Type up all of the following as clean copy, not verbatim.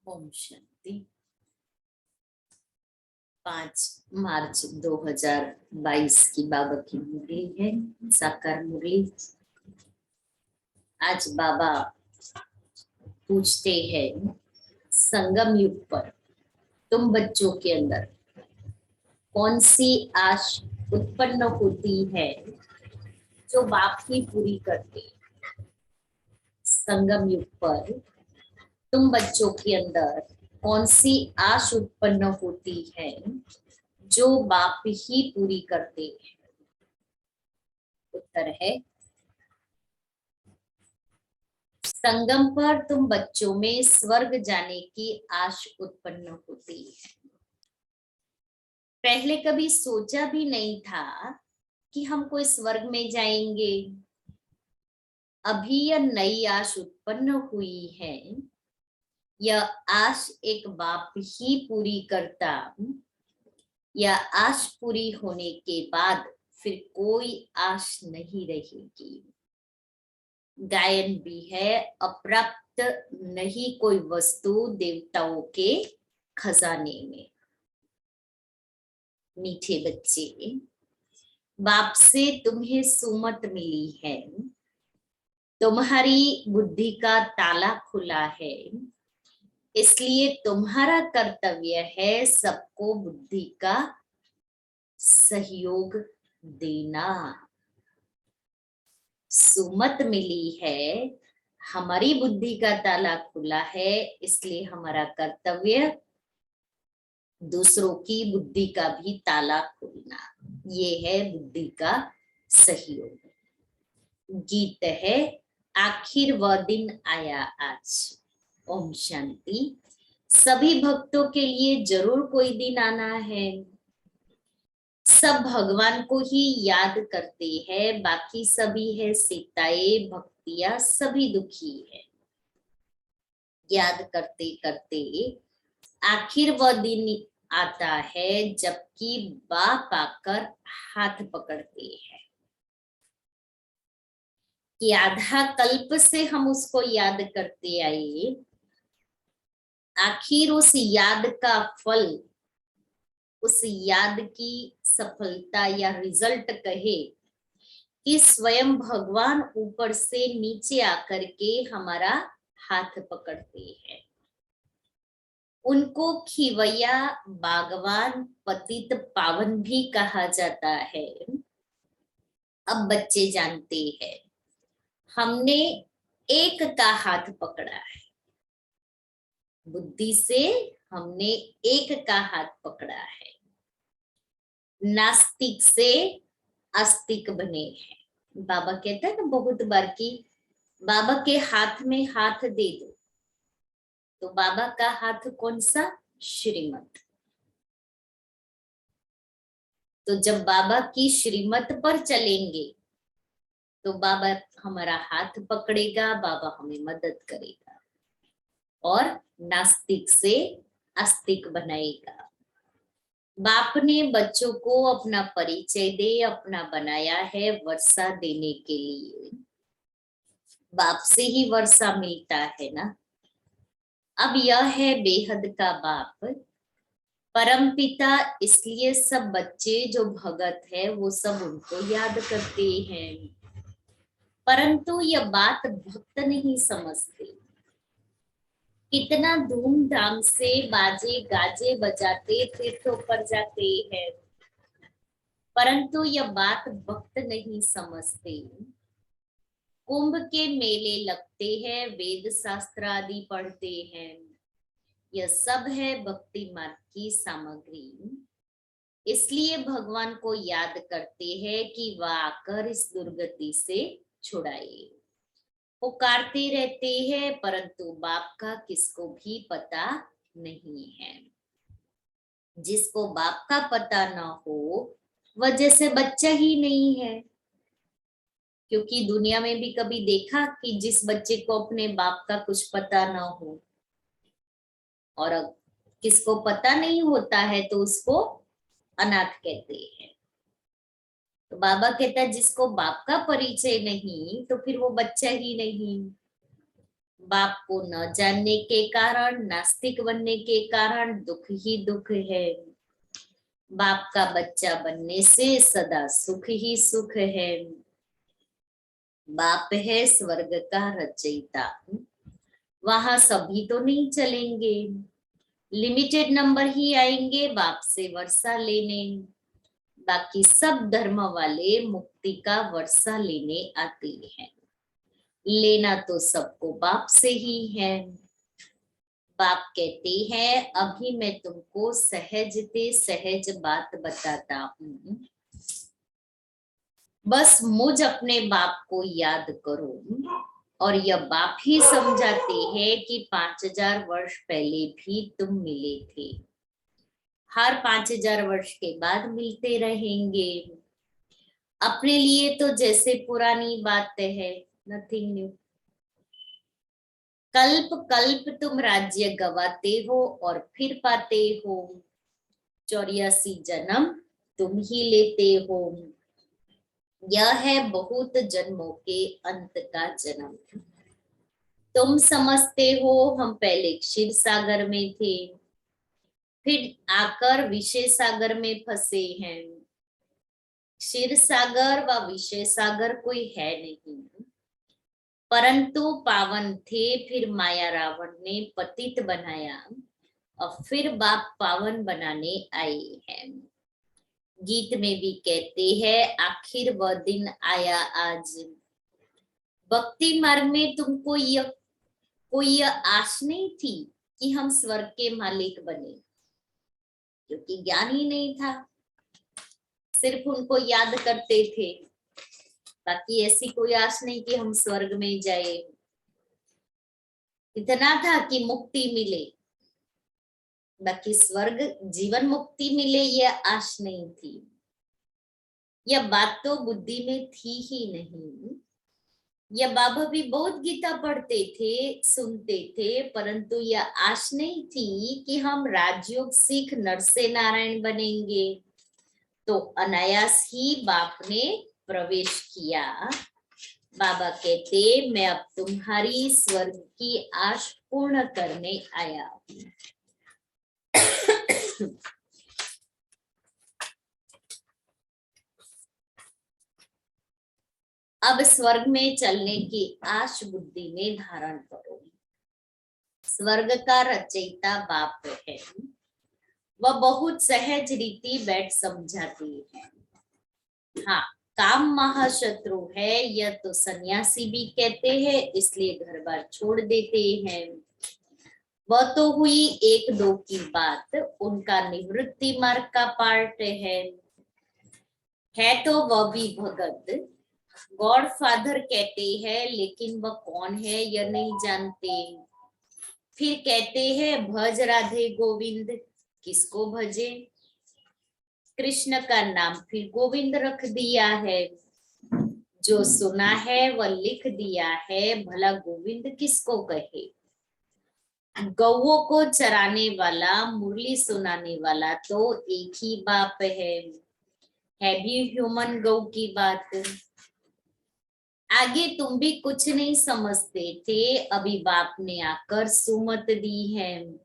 ओम शांति। 5 मार्च 2022 की बाबा की मुरली है, साकार मुरली। आज बाबा पूछते हैं, संगम युग पर तुम बच्चों के अंदर कौन सी आश उत्पन्न होती है जो बाप ही पूरी करते हैं। संगम युग पर तुम बच्चों के अंदर कौन सी आश उत्पन्न होती है जो बाप ही पूरी करते हैं। उत्तर है, संगम पर तुम बच्चों में स्वर्ग जाने की आश उत्पन्न होती है। पहले कभी सोचा भी नहीं था कि हम कोई स्वर्ग में जाएंगे। अभी यह नई आश उत्पन्न हुई है। यह आश एक बाप ही पूरी करता। यह आश पूरी होने के बाद फिर कोई आश नहीं रहेगी। गायन भी है, अप्राप्त नहीं कोई वस्तु देवताओं के खजाने में। मीठे बच्चे, बाप से तुम्हें सुमत मिली है। तुम्हारी बुद्धि का ताला खुला है, इसलिए तुम्हारा कर्तव्य है सबको बुद्धि का सहयोग देना। सुमत मिली है, हमारी बुद्धि का ताला खुला है, इसलिए हमारा कर्तव्य दूसरों की बुद्धि का भी ताला खोलना। ये है बुद्धि का सहयोग। गीत है, आखिर वह दिन आया आज। ओम शांति। सभी भक्तों के लिए जरूर कोई दिन आना है। सब भगवान को ही याद करते हैं, बाकी सभी है सीताएं भक्तियां, सभी दुखी है। याद करते करते आखिर वह दिन आता है जबकि बाप आकर हाथ पकड़ते हैं कि आधा कल्प से हम उसको याद करते आए, आखिर उस याद का फल, उस याद की सफलता या रिजल्ट कहे कि स्वयं भगवान ऊपर से नीचे आकर के हमारा हाथ पकड़ते हैं। उनको खिवैया, बागवान, पतित पावन भी कहा जाता है। अब बच्चे जानते हैं हमने एक का हाथ पकड़ा है, बुद्धि से हमने एक का हाथ पकड़ा है, नास्तिक से आस्तिक बने हैं। बाबा कहते हैं ना बहुत बार कि बाबा के हाथ में हाथ दे दो, तो बाबा का हाथ कौन सा? श्रीमत। तो जब बाबा की श्रीमत पर चलेंगे तो बाबा हमारा हाथ पकड़ेगा, बाबा हमें मदद करेगा और नास्तिक से आस्तिक बनाएगा। बाप ने बच्चों को अपना परिचय दे अपना बनाया है वर्षा देने के लिए। बाप से ही वर्षा मिलता है ना। अब यह है बेहद का बाप, परम पिता, इसलिए सब बच्चे जो भगत है वो सब उनको याद करते हैं। परंतु यह बात भक्त नहीं समझते। कितना धूमधाम से बाजे गाजे बजाते तीर्थों पर जाते हैं, परंतु यह बात भक्त नहीं समझते। कुंभ के मेले लगते हैं, वेद शास्त्र आदि पढ़ते हैं, यह सब है भक्ति मार्ग की सामग्री। इसलिए भगवान को याद करते हैं कि वह आकर इस दुर्गति से छुड़ाए। पुकारते रहते हैं परंतु बाप का किसको भी पता नहीं है। जिसको बाप का पता ना हो वह जैसे बच्चा ही नहीं है। क्योंकि दुनिया में भी कभी देखा कि जिस बच्चे को अपने बाप का कुछ पता ना हो, और किसको पता नहीं होता है तो उसको अनाथ कहते हैं। तो बाबा कहता है जिसको बाप का परिचय नहीं तो फिर वो बच्चा ही नहीं। बाप को न जानने के कारण, नास्तिक बनने के कारण दुख ही दुख है। बाप का बच्चा बनने से सदा सुख ही सुख है। बाप है स्वर्ग का रचयिता, वहां सभी तो नहीं चलेंगे, लिमिटेड नंबर ही आएंगे बाप से वर्षा लेने। बाकी सब धर्म वाले मुक्ति का वर्षा लेने आते हैं। लेना तो सबको बाप से ही है। बाप कहते हैं अभी मैं तुमको सहजते सहज बात बताता हूँ, बस मुझ अपने बाप को याद करो। और यह बाप ही समझाते हैं कि 5000 वर्ष पहले भी तुम मिले थे, हर 5000 वर्ष के बाद मिलते रहेंगे। अपने लिए तो जैसे पुरानी बात है, नथिंग न्यू। कल्प कल्प तुम राज्य गवाते हो और फिर पाते हो, 84 जन्म तुम ही लेते हो। यह है बहुत जन्मों के अंत का जन्म। तुम समझते हो हम पहले क्षीर सागर में थे, फिर आकर विषय सागर में फंसे हैं। क्षीर सागर व विषय सागर कोई है नहीं, परंतु पावन थे, फिर माया रावण ने पतित बनाया और फिर बाप पावन बनाने आए हैं। गीत में भी कहते हैं आखिर वह दिन आया आज। भक्ति मार्ग में तुमको कोई आश नहीं थी कि हम स्वर्ग के मालिक बने, क्योंकि ज्ञान ही नहीं था, सिर्फ उनको याद करते थे। बाकी ऐसी कोई आश नहीं कि हम स्वर्ग में जाए। इतना था कि मुक्ति मिले, बाकी स्वर्ग जीवन मुक्ति मिले यह आश नहीं थी। यह बात तो बुद्धि में थी ही नहीं। ये बाबा भी बहुत गीता पढ़ते थे, सुनते थे, परंतु यह आश नहीं थी कि हम राजयोग सीख नर से नारायण बनेंगे। तो अनायास ही बाप ने प्रवेश किया। बाबा कहते, मैं अब तुम्हारी स्वर्ग की आश पूर्ण करने आया हूं। अब स्वर्ग में चलने की आश बुद्धि में धारण करो। स्वर्ग का रचयिता बाप है, वह बहुत सहज रीति बैठ समझाती है। हाँ, काम महाशत्रु है, यह तो सन्यासी भी कहते हैं, इसलिए घर बार छोड़ देते हैं। वह तो हुई एक दो की बात, उनका निवृत्ति मार्ग का पार्ट है तो वह भी भगत गॉड फादर कहते हैं, लेकिन वह कौन है यह नहीं जानते। फिर कहते हैं भज राधे गोविंद, किसको भजे? कृष्ण का नाम फिर गोविंद रख दिया है। जो सुना है वह लिख दिया है, भला गोविंद किसको कहे? गौओं को चराने वाला, मुरली सुनाने वाला तो एक ही बाप है भी ह्यूमन गौ की बात। आगे तुम भी कुछ नहीं समझते थे, अभी बाप ने आकर सुमत दी है।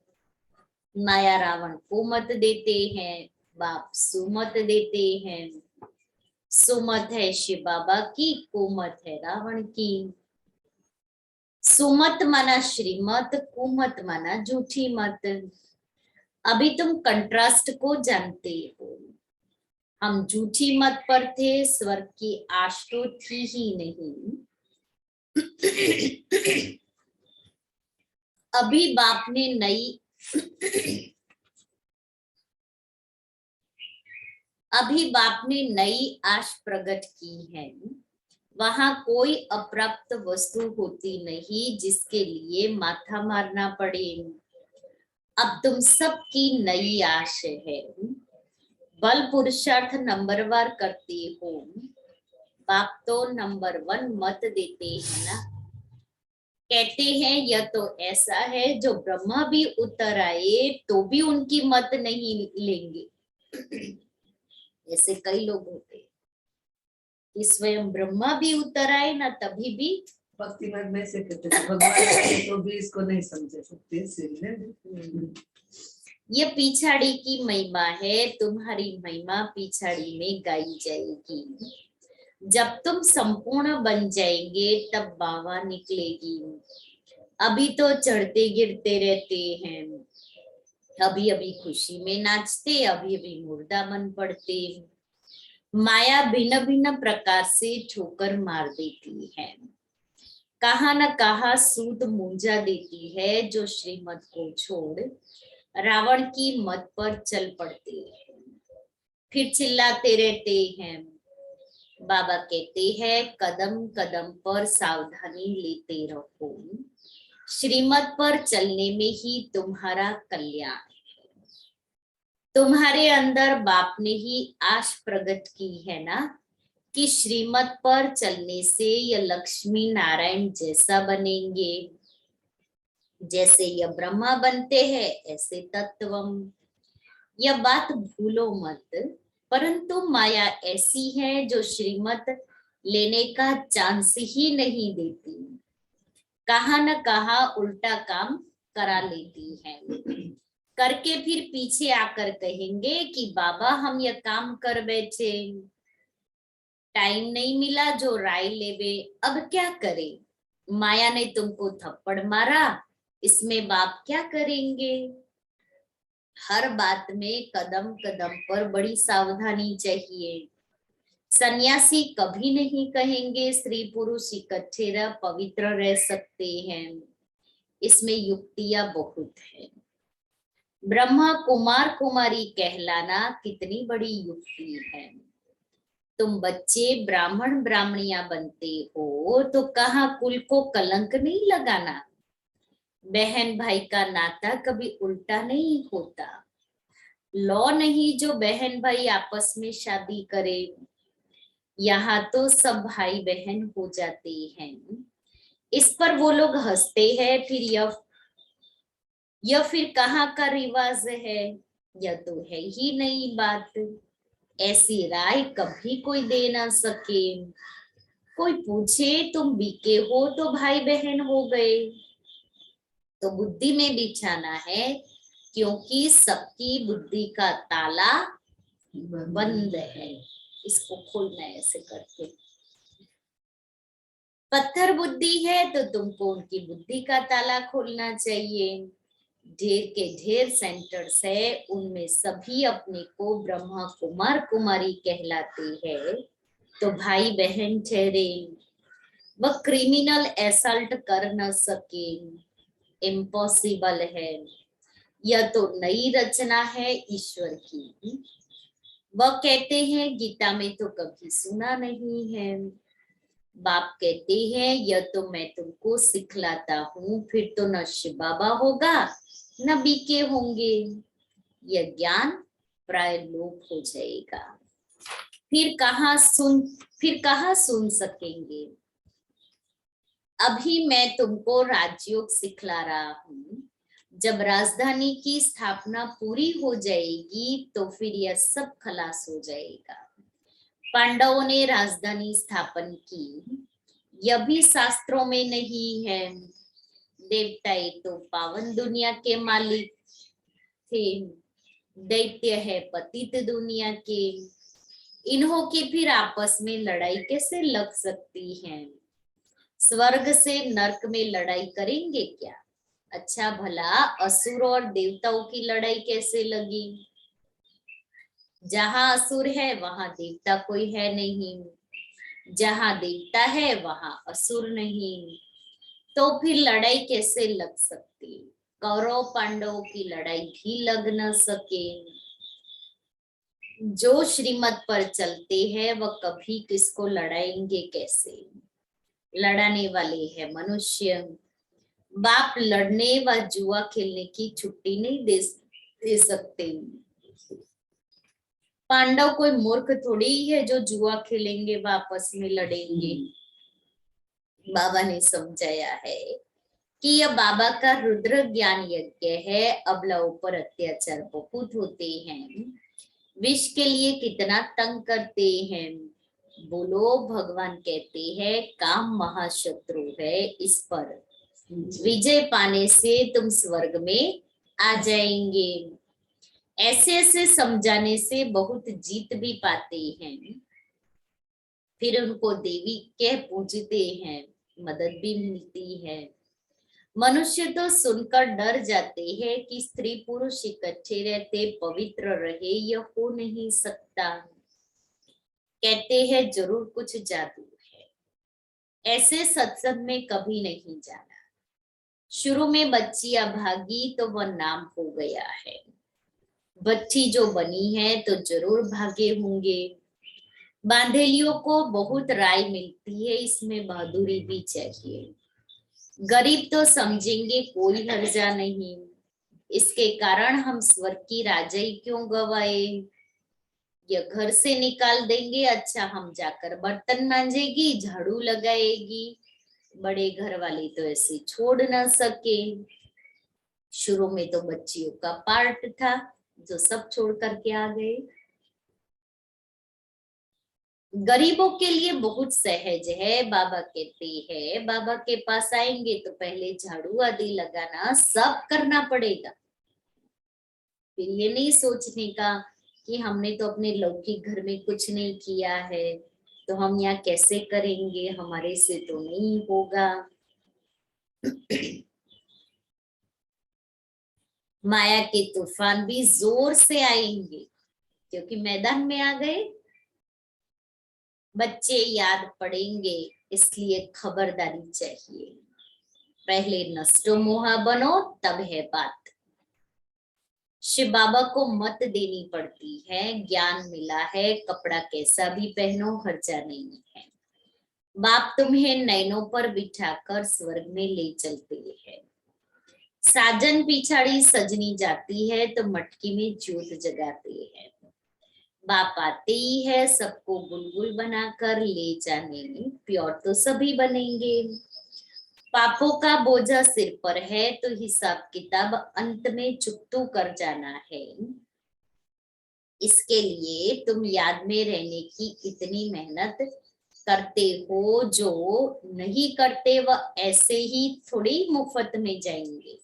माया रावण को मत देते हैं, बाप सुमत देते हैं। सुमत है शिव बाबा की, कुमत है रावण की। सुमत माना श्रीमत, कुमत माना झूठी मत। अभी तुम कंट्रास्ट को जानते हो। हम झूठी मत पर थे, स्वर्ग की आश तो थी ही नहीं। अभी बाप ने नई आश प्रकट की है। वहां कोई अप्राप्त वस्तु होती नहीं जिसके लिए माथा मारना पड़े। अब तुम सबकी नई आश है। बल पुरुषार्थ नंबरवार करते हो। बाप तो नंबर 1 मत देते हैं ना। कहते हैं यह तो ऐसा है, जो ब्रह्मा भी उतर आए तो भी उनकी मत नहीं लेंगे। ऐसे कई लोग होते हैं कि स्वयं ब्रह्मा भी उतर आए ना, तभी भी भक्ति मार्ग में से कहते थे भगवान तो भी इसको नहीं समझे सकते। ये पिछाड़ी की महिमा है, तुम्हारी महिमा पिछाड़ी में गाई जाएगी। जब तुम संपूर्ण बन जाएंगे तब बाबा निकलेगी। अभी तो चढ़ते गिरते रहते हैं, अभी अभी खुशी में नाचते, अभी अभी मुर्दा बन पड़ते। माया भिन्न भिन्न प्रकार से ठोकर मार देती है। कहा न कहा सूद मुंजा देती है, जो श्रीमत को छोड़ रावण की मत पर चल पड़ते हैं। फिर चिल्लाते रहते हैं। बाबा कहते हैं कदम कदम पर सावधानी लेते रहो, श्रीमत पर चलने में ही तुम्हारा कल्याण है। तुम्हारे अंदर बाप ने ही आश प्रकट की है ना, कि श्रीमत पर चलने से यह लक्ष्मी नारायण जैसा बनेंगे। जैसे यह ब्रह्मा बनते हैं ऐसे तत्वम। यह बात भूलो मत, परंतु माया ऐसी है जो श्रीमत लेने का चांस ही नहीं देती। कहा न कहा उल्टा काम करा लेती है। करके फिर पीछे आकर कहेंगे कि बाबा हम यह काम कर बैठे, टाइम नहीं मिला जो राय लेवे, अब क्या करे? माया ने तुमको थप्पड़ मारा, इसमें बाप क्या करेंगे? हर बात में कदम कदम पर बड़ी सावधानी चाहिए। सन्यासी कभी नहीं कहेंगे स्त्री पुरुष इकट्ठे रह पवित्र रह सकते हैं, इसमें युक्तियां बहुत है। ब्रह्मा कुमार कुमारी कहलाना कितनी बड़ी युक्ति है। तुम बच्चे ब्राह्मण ब्राह्मणियां बनते हो तो कहाँ कुल को कलंक नहीं लगाना। बहन भाई का नाता कभी उल्टा नहीं होता। लॉ नहीं जो बहन भाई आपस में शादी करे। यहाँ तो सब भाई बहन हो जाते हैं। इस पर वो लोग हंसते हैं। फिर यह फिर कहाँ का रिवाज है? यह तो है ही नहीं बात। ऐसी राय कभी कोई दे ना सके। कोई पूछे तुम बीके हो तो भाई बहन हो गए। तो बुद्धि में बिछाना है, क्योंकि सबकी बुद्धि का ताला बंद है। इसको खोलना है ऐसे करके। पत्थर बुद्धि है तो तुमको उनकी बुद्धि का ताला खोलना चाहिए। ढेर के ढेर सेंटर्स है, उनमें सभी अपने को ब्रह्मा कुमार कुमारी कहलाते हैं, तो भाई बहन ठहरे। वह क्रिमिनल एसल्ट कर न सके, इम्पॉसिबल है। यह तो नई रचना है ईश्वर की। वह कहते हैं गीता में तो कभी सुना नहीं है। बाप कहते हैं यह तो मैं तुमको सिखलाता हूँ, फिर तो न शिव बाबा होगा न बीके होंगे। यह ज्ञान प्राय लोप हो जाएगा। फिर कहाँ सुन सकेंगे। अभी मैं तुमको राजयोग सिखला रहा हूँ। जब राजधानी की स्थापना पूरी हो जाएगी तो फिर यह सब खलास हो जाएगा। पांडवों ने राजधानी स्थापन की, यह भी शास्त्रों में नहीं है। देवताएं तो पावन दुनिया के मालिक थे, दैत्य है पतित दुनिया के। इन्हों की फिर आपस में लड़ाई कैसे लग सकती है? स्वर्ग से नरक में लड़ाई करेंगे क्या? अच्छा भला असुर और देवताओं की लड़ाई कैसे लगी? जहां असुर है वहां देवता कोई है नहीं, जहां देवता है वहां असुर नहीं, तो फिर लड़ाई कैसे लग सकती? कौरव पांडवों की लड़ाई भी लग न सके। जो श्रीमत पर चलते हैं वह कभी किसको लड़ाएंगे कैसे? लड़ाने वाले है मनुष्य। बाप लड़ने व जुआ खेलने की छुट्टी नहीं दे सकते। पांडव कोई मूर्ख थोड़ी ही है जो जुआ खेलेंगे व आपस में लड़ेंगे। बाबा ने समझाया है कि यह बाबा का रुद्र ज्ञान यज्ञ है। अबलाओं पर अत्याचार बहुत होते हैं, विष के लिए कितना तंग करते हैं। बोलो भगवान कहते हैं काम महाशत्रु है, इस पर विजय पाने से तुम स्वर्ग में आ जाएंगे। ऐसे ऐसे समझाने से बहुत जीत भी पाते हैं। फिर उनको देवी कह पूजते हैं, मदद भी मिलती है। मनुष्य तो सुनकर डर जाते हैं कि स्त्री पुरुष इकट्ठे रहते पवित्र रहे, यह हो नहीं सकता। कहते हैं जरूर कुछ जादू है। ऐसे सत्संग में कभी नहीं जाना। शुरू में बच्ची अभागी तो वह नाम हो गया है। बच्ची जो बनी है तो जरूर भागे होंगे। बांधेलियों को बहुत राय मिलती है, इसमें बहादुरी भी चाहिए। गरीब तो समझेंगे कोई हर्जा नहीं, इसके कारण हम स्वर्ग की राजाई क्यों गवाए। यह घर से निकाल देंगे, अच्छा हम जाकर बर्तन मांजेगी झाड़ू लगाएगी। बड़े घर वाले तो ऐसे छोड़ ना सके। शुरू में तो बच्चियों का पार्ट था जो सब छोड़ करके आ गए। गरीबों के लिए बहुत सहज है। बाबा कहते हैं बाबा के पास आएंगे तो पहले झाड़ू आदि लगाना सब करना पड़ेगा। फिर ये नहीं सोचने का कि हमने तो अपने लौकिक घर में कुछ नहीं किया है तो हम यहाँ कैसे करेंगे, हमारे से तो नहीं होगा। माया के तूफान भी जोर से आएंगे क्योंकि मैदान में आ गए। बच्चे याद पड़ेंगे, इसलिए खबरदारी चाहिए। पहले नष्टो मोहा बनो तब है बात। शिव बाबा को मत देनी पड़ती है, ज्ञान मिला है, कपड़ा कैसा भी पहनो खर्चा नहीं है। बाप तुम्हें नैनों पर बिठाकर स्वर्ग में ले चलते हैं। साजन पिछाड़ी सजनी जाती है तो मटकी में ज्योत जगाते हैं। बाप आते ही है सबको बुलबुल बनाकर ले जाने में, प्योर तो सभी बनेंगे। पापों का बोझा सिर पर है तो हिसाब किताब अंत में चुकतू कर जाना है। इसके लिए तुम याद में रहने की इतनी मेहनत करते हो, जो नहीं करते वह ऐसे ही थोड़ी मुफ्त में जाएंगे।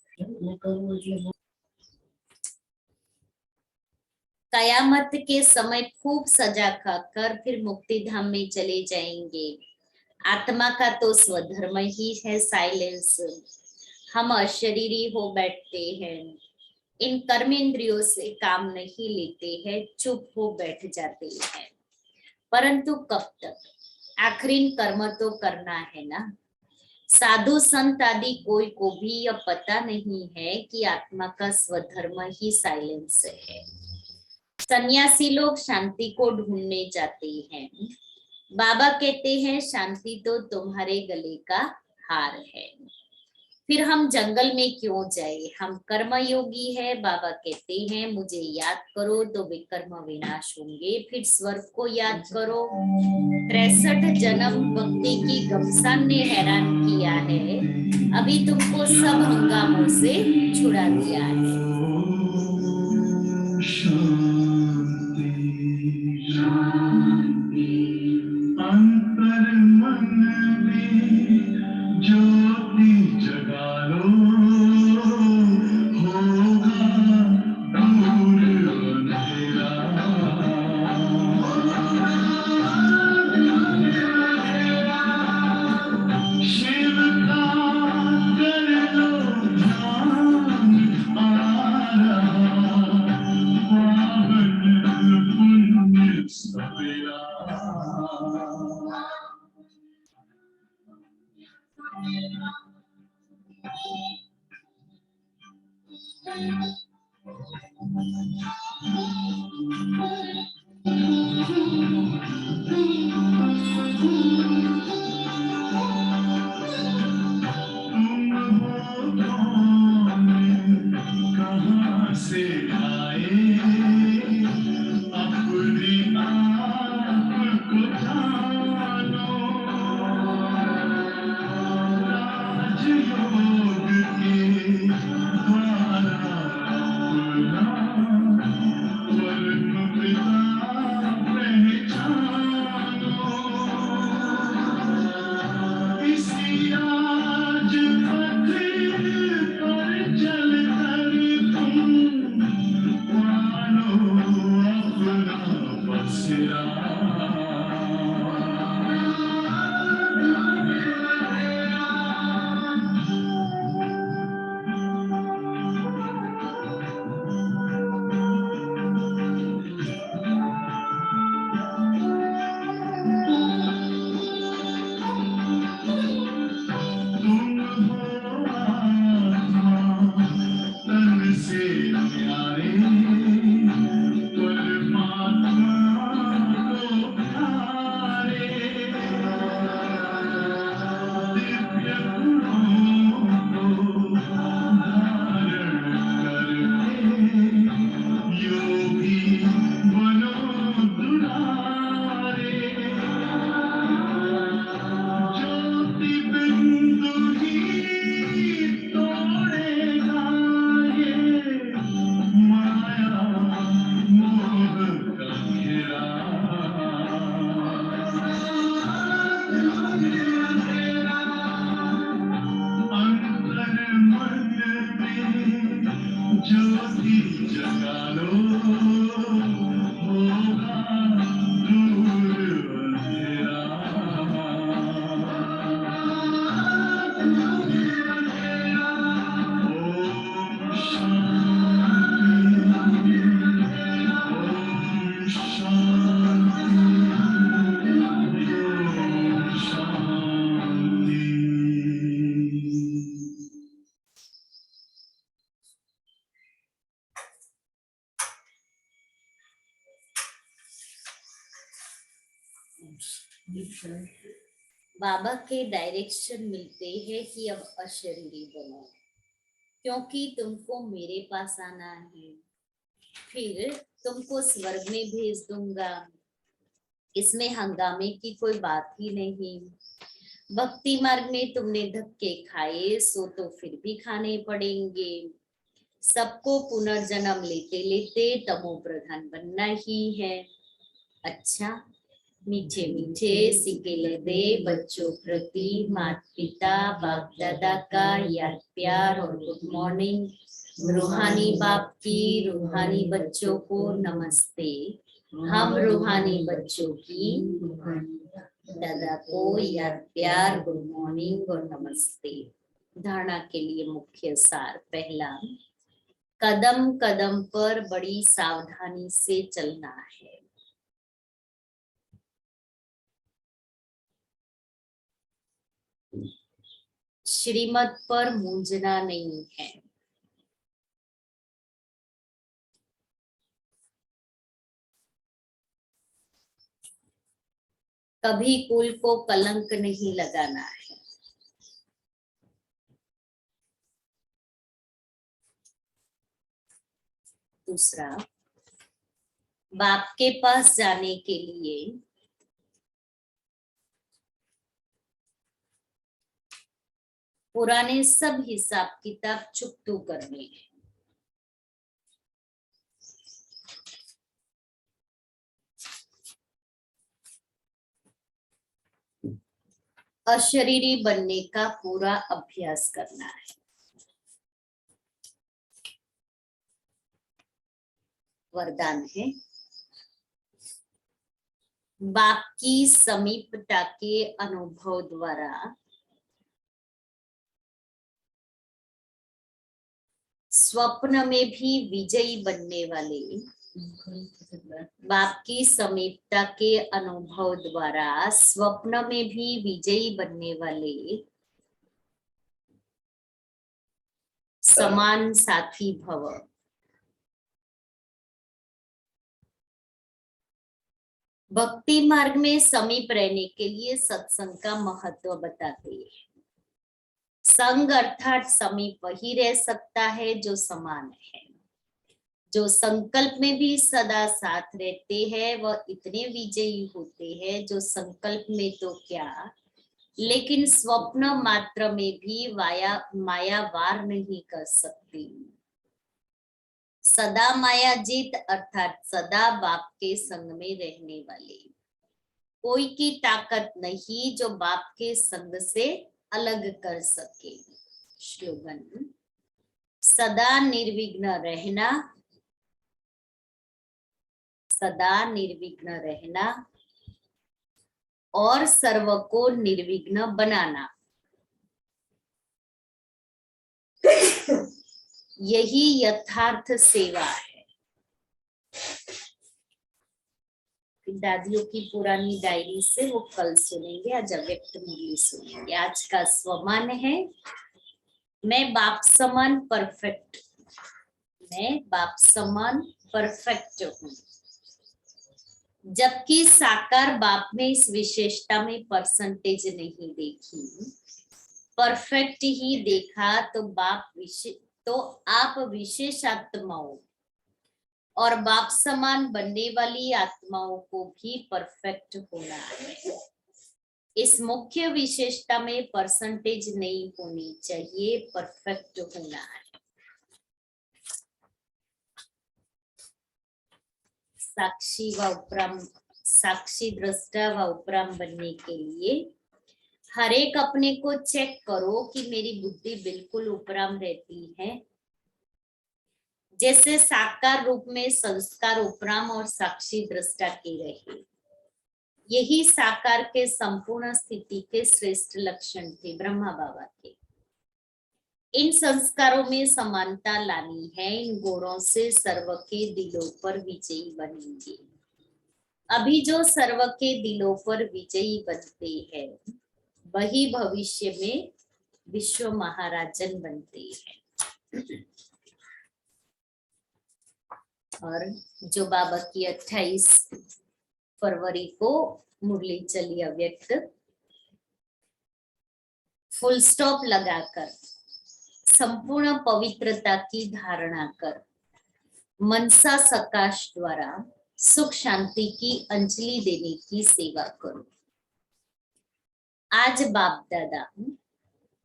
कयामत के समय खूब सजा खाकर फिर मुक्ति धाम में चले जाएंगे। आत्मा का तो स्वधर्म ही है साइलेंस। हम अशरीरी हो बैठते हैं, इन कर्मेंद्रियों से काम नहीं लेते हैं, चुप हो बैठ जाते हैं। परंतु कब तक? आखिरी कर्म तो करना है ना। साधु संत आदि कोई को भी यह पता नहीं है कि आत्मा का स्वधर्म ही साइलेंस है। सन्यासी लोग शांति को ढूंढने जाते हैं। बाबा कहते हैं शांति तो तुम्हारे गले का हार है। फिर हम जंगल में क्यों जाए, हम कर्मयोगी है। बाबा कहते हैं मुझे याद करो तो विकर्म विनाश होंगे। फिर स्वर्ग को याद करो। 63 जन्म भक्ति की घमसान ने हैरान किया है, अभी तुमको सब हंगामों से छुड़ा दिया है। शांति शांति अंतर मन में ज्योति जगा लो, होगा दूर अंधेरा। शिव का कर लो ध्यान, आ रहा पावन पुण्य सवेरा। तुम हो कौन, कहाँ से आए, अपनी आप को जानो। राजयोग के द्वारा अपना परम पिता पहचानो। इसी आज पथ पर चलकर तुम मानो अपना बसेरा। तुम हो आत्मा तन से प्यारे, परमात्मा को प्यारे। दिव्य गुणों को धारण करके योगी बनो दुलारे। ज्योति बिंदु ही तोड़ेगा ये माया मोह का घेरा। अंतर मन में ज्योति जगा लो, होगा दूर अंधेरा। ओम शांति, ओम शांति, ओम शांति। बाबा के डायरेक्शन मिलते हैं कि अब अशरीरी बनो, क्योंकि तुमको मेरे पास आना है। फिर तुमको स्वर्ग में भेज दूंगा। इसमें हंगामे की कोई बात ही नहीं। भक्ति मार्ग में तुमने धक्के खाए सो तो फिर भी खाने पड़ेंगे। सबको पुनर्जन्म लेते लेते तमो प्रधान बनना ही है। अच्छा, मीठे मीठे सिकेले दे बच्चों प्रति माता पिता बाप दादा का याद प्यार और गुड मॉर्निंग। रूहानी बाप की रूहानी बच्चों को नमस्ते। हम रूहानी बच्चों की दादा को याद प्यार गुड मॉर्निंग और नमस्ते। धारणा के लिए मुख्य सार। पहला, कदम कदम पर बड़ी सावधानी से चलना है। श्रीमत पर मूंझना नहीं है। कभी कुल को कलंक नहीं लगाना है। दूसरा, बाप के पास जाने के लिए पुराने सब हिसाब किताब चुकतू करने हैं। अशरीरी बनने का पूरा अभ्यास करना है। वरदान है, बाप की समीपता के अनुभव द्वारा स्वप्न में भी विजयी बनने वाले, बाप की समीपता के अनुभव द्वारा स्वप्न में भी विजयी बनने वाले समान साथी भव। भक्ति मार्ग में समीप रहने के लिए सत्संग का महत्व बताते हैं। संग अर्थात समीप वही रह सकता है जो समान है। जो संकल्प में भी सदा साथ रहते हैं वह इतने विजयी होते हैं जो संकल्प में तो क्या, लेकिन स्वप्न मात्र में भी माया वार नहीं कर सकती। सदा माया जीत अर्थात सदा बाप के संग में रहने वाले। कोई की ताकत नहीं जो बाप के संग से अलग कर सके। श्लोगन, सदा निर्विघ्न रहना, सदा निर्विघ्न रहना और सर्व को निर्विघ्न बनाना, यही यथार्थ सेवा है। दादियों की पुरानी डायरी से वो कल सुनेंगे, आज अव्यक्त मुरली सुनेंगे। आज का स्वमान है, मैं बाप समान परफेक्ट, मैं बाप समान परफेक्ट हूँ। जबकि साकार बाप में इस विशेषता में परसेंटेज नहीं देखी, परफेक्ट ही देखा, तो आप विशेष आत्माओं और बाप समान बनने वाली आत्माओं को भी परफेक्ट होना है। इस मुख्य विशेषता में परसेंटेज नहीं होनी चाहिए, परफेक्ट होना है। साक्षी व उपराम, साक्षी दृष्टा व उपराम बनने के लिए हर एक अपने को चेक करो कि मेरी बुद्धि बिल्कुल उपराम रहती है। जैसे साकार रूप में संस्कार उपराम और साक्षी दृष्टा के रहे, यही साकार के संपूर्ण स्थिति के श्रेष्ठ लक्षण थे ब्रह्मा बाबा के। इन संस्कारों में समानता लानी है। इन गुणों से सर्व के दिलों पर विजयी बनेंगे। अभी जो सर्व के दिलों पर विजयी बनते हैं वही भविष्य में विश्व महाराजन बनते हैं। और जो बाबा की 28 फरवरी को मुरली चली अव्यक्त, फुल स्टॉप लगाकर संपूर्ण पवित्रता की धारणा कर मनसा सकाश द्वारा सुख शांति की अंजलि देने की सेवा करूं। आज बाप दादा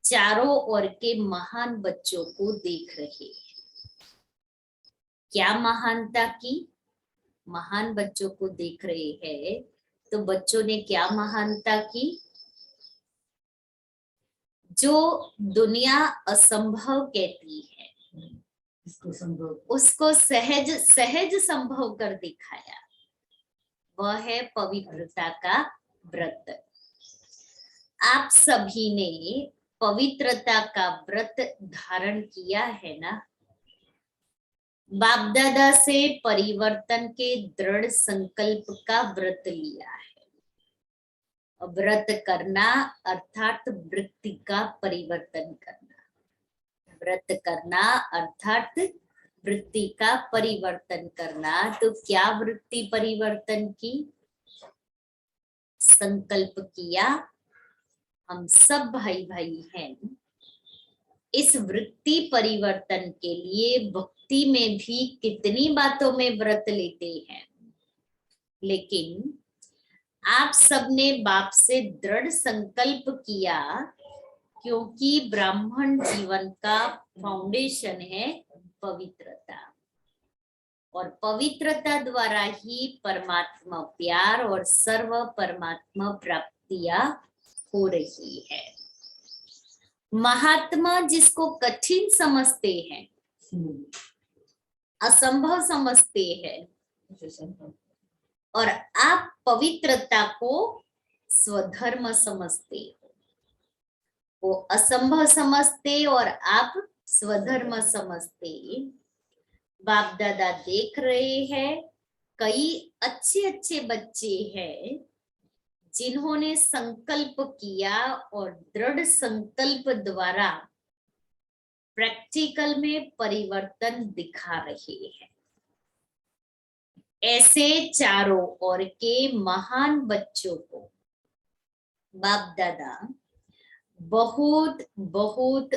चारों ओर के महान बच्चों को देख रहे हैं। क्या महानता की? महान बच्चों को देख रहे हैं तो बच्चों ने क्या महानता की? जो दुनिया असंभव कहती है इसको संभव, उसको सहज सहज संभव कर दिखाया। वह है पवित्रता का व्रत। आप सभी ने पवित्रता का व्रत धारण किया है ना? बाप दादा से परिवर्तन के दृढ़ संकल्प का व्रत लिया है। व्रत करना अर्थात वृत्ति का परिवर्तन करना। व्रत करना अर्थात वृत्ति का परिवर्तन करना। तो क्या वृत्ति परिवर्तन की? संकल्प किया हम सब भाई भाई हैं। इस वृत्ति परिवर्तन के लिए भक्ति में भी कितनी बातों में व्रत लेते हैं, लेकिन आप सबने बाप से दृढ़ संकल्प किया, क्योंकि ब्राह्मण जीवन का फाउंडेशन है पवित्रता, और पवित्रता द्वारा ही परमात्मा प्यार और सर्व परमात्मा प्राप्तियां हो रही है। महात्मा जिसको कठिन समझते हैं, असंभव समझते हैं, और आप पवित्रता को स्वधर्म समझते हो। वो असंभव समझते और आप स्वधर्म समझते। बाप दादा देख रहे हैं कई अच्छे अच्छे बच्चे हैं जिन्होंने संकल्प किया और दृढ़ संकल्प द्वारा प्रैक्टिकल में परिवर्तन दिखा रहे हैं। ऐसे चारों ओर के महान बच्चों को बाप दादा बहुत बहुत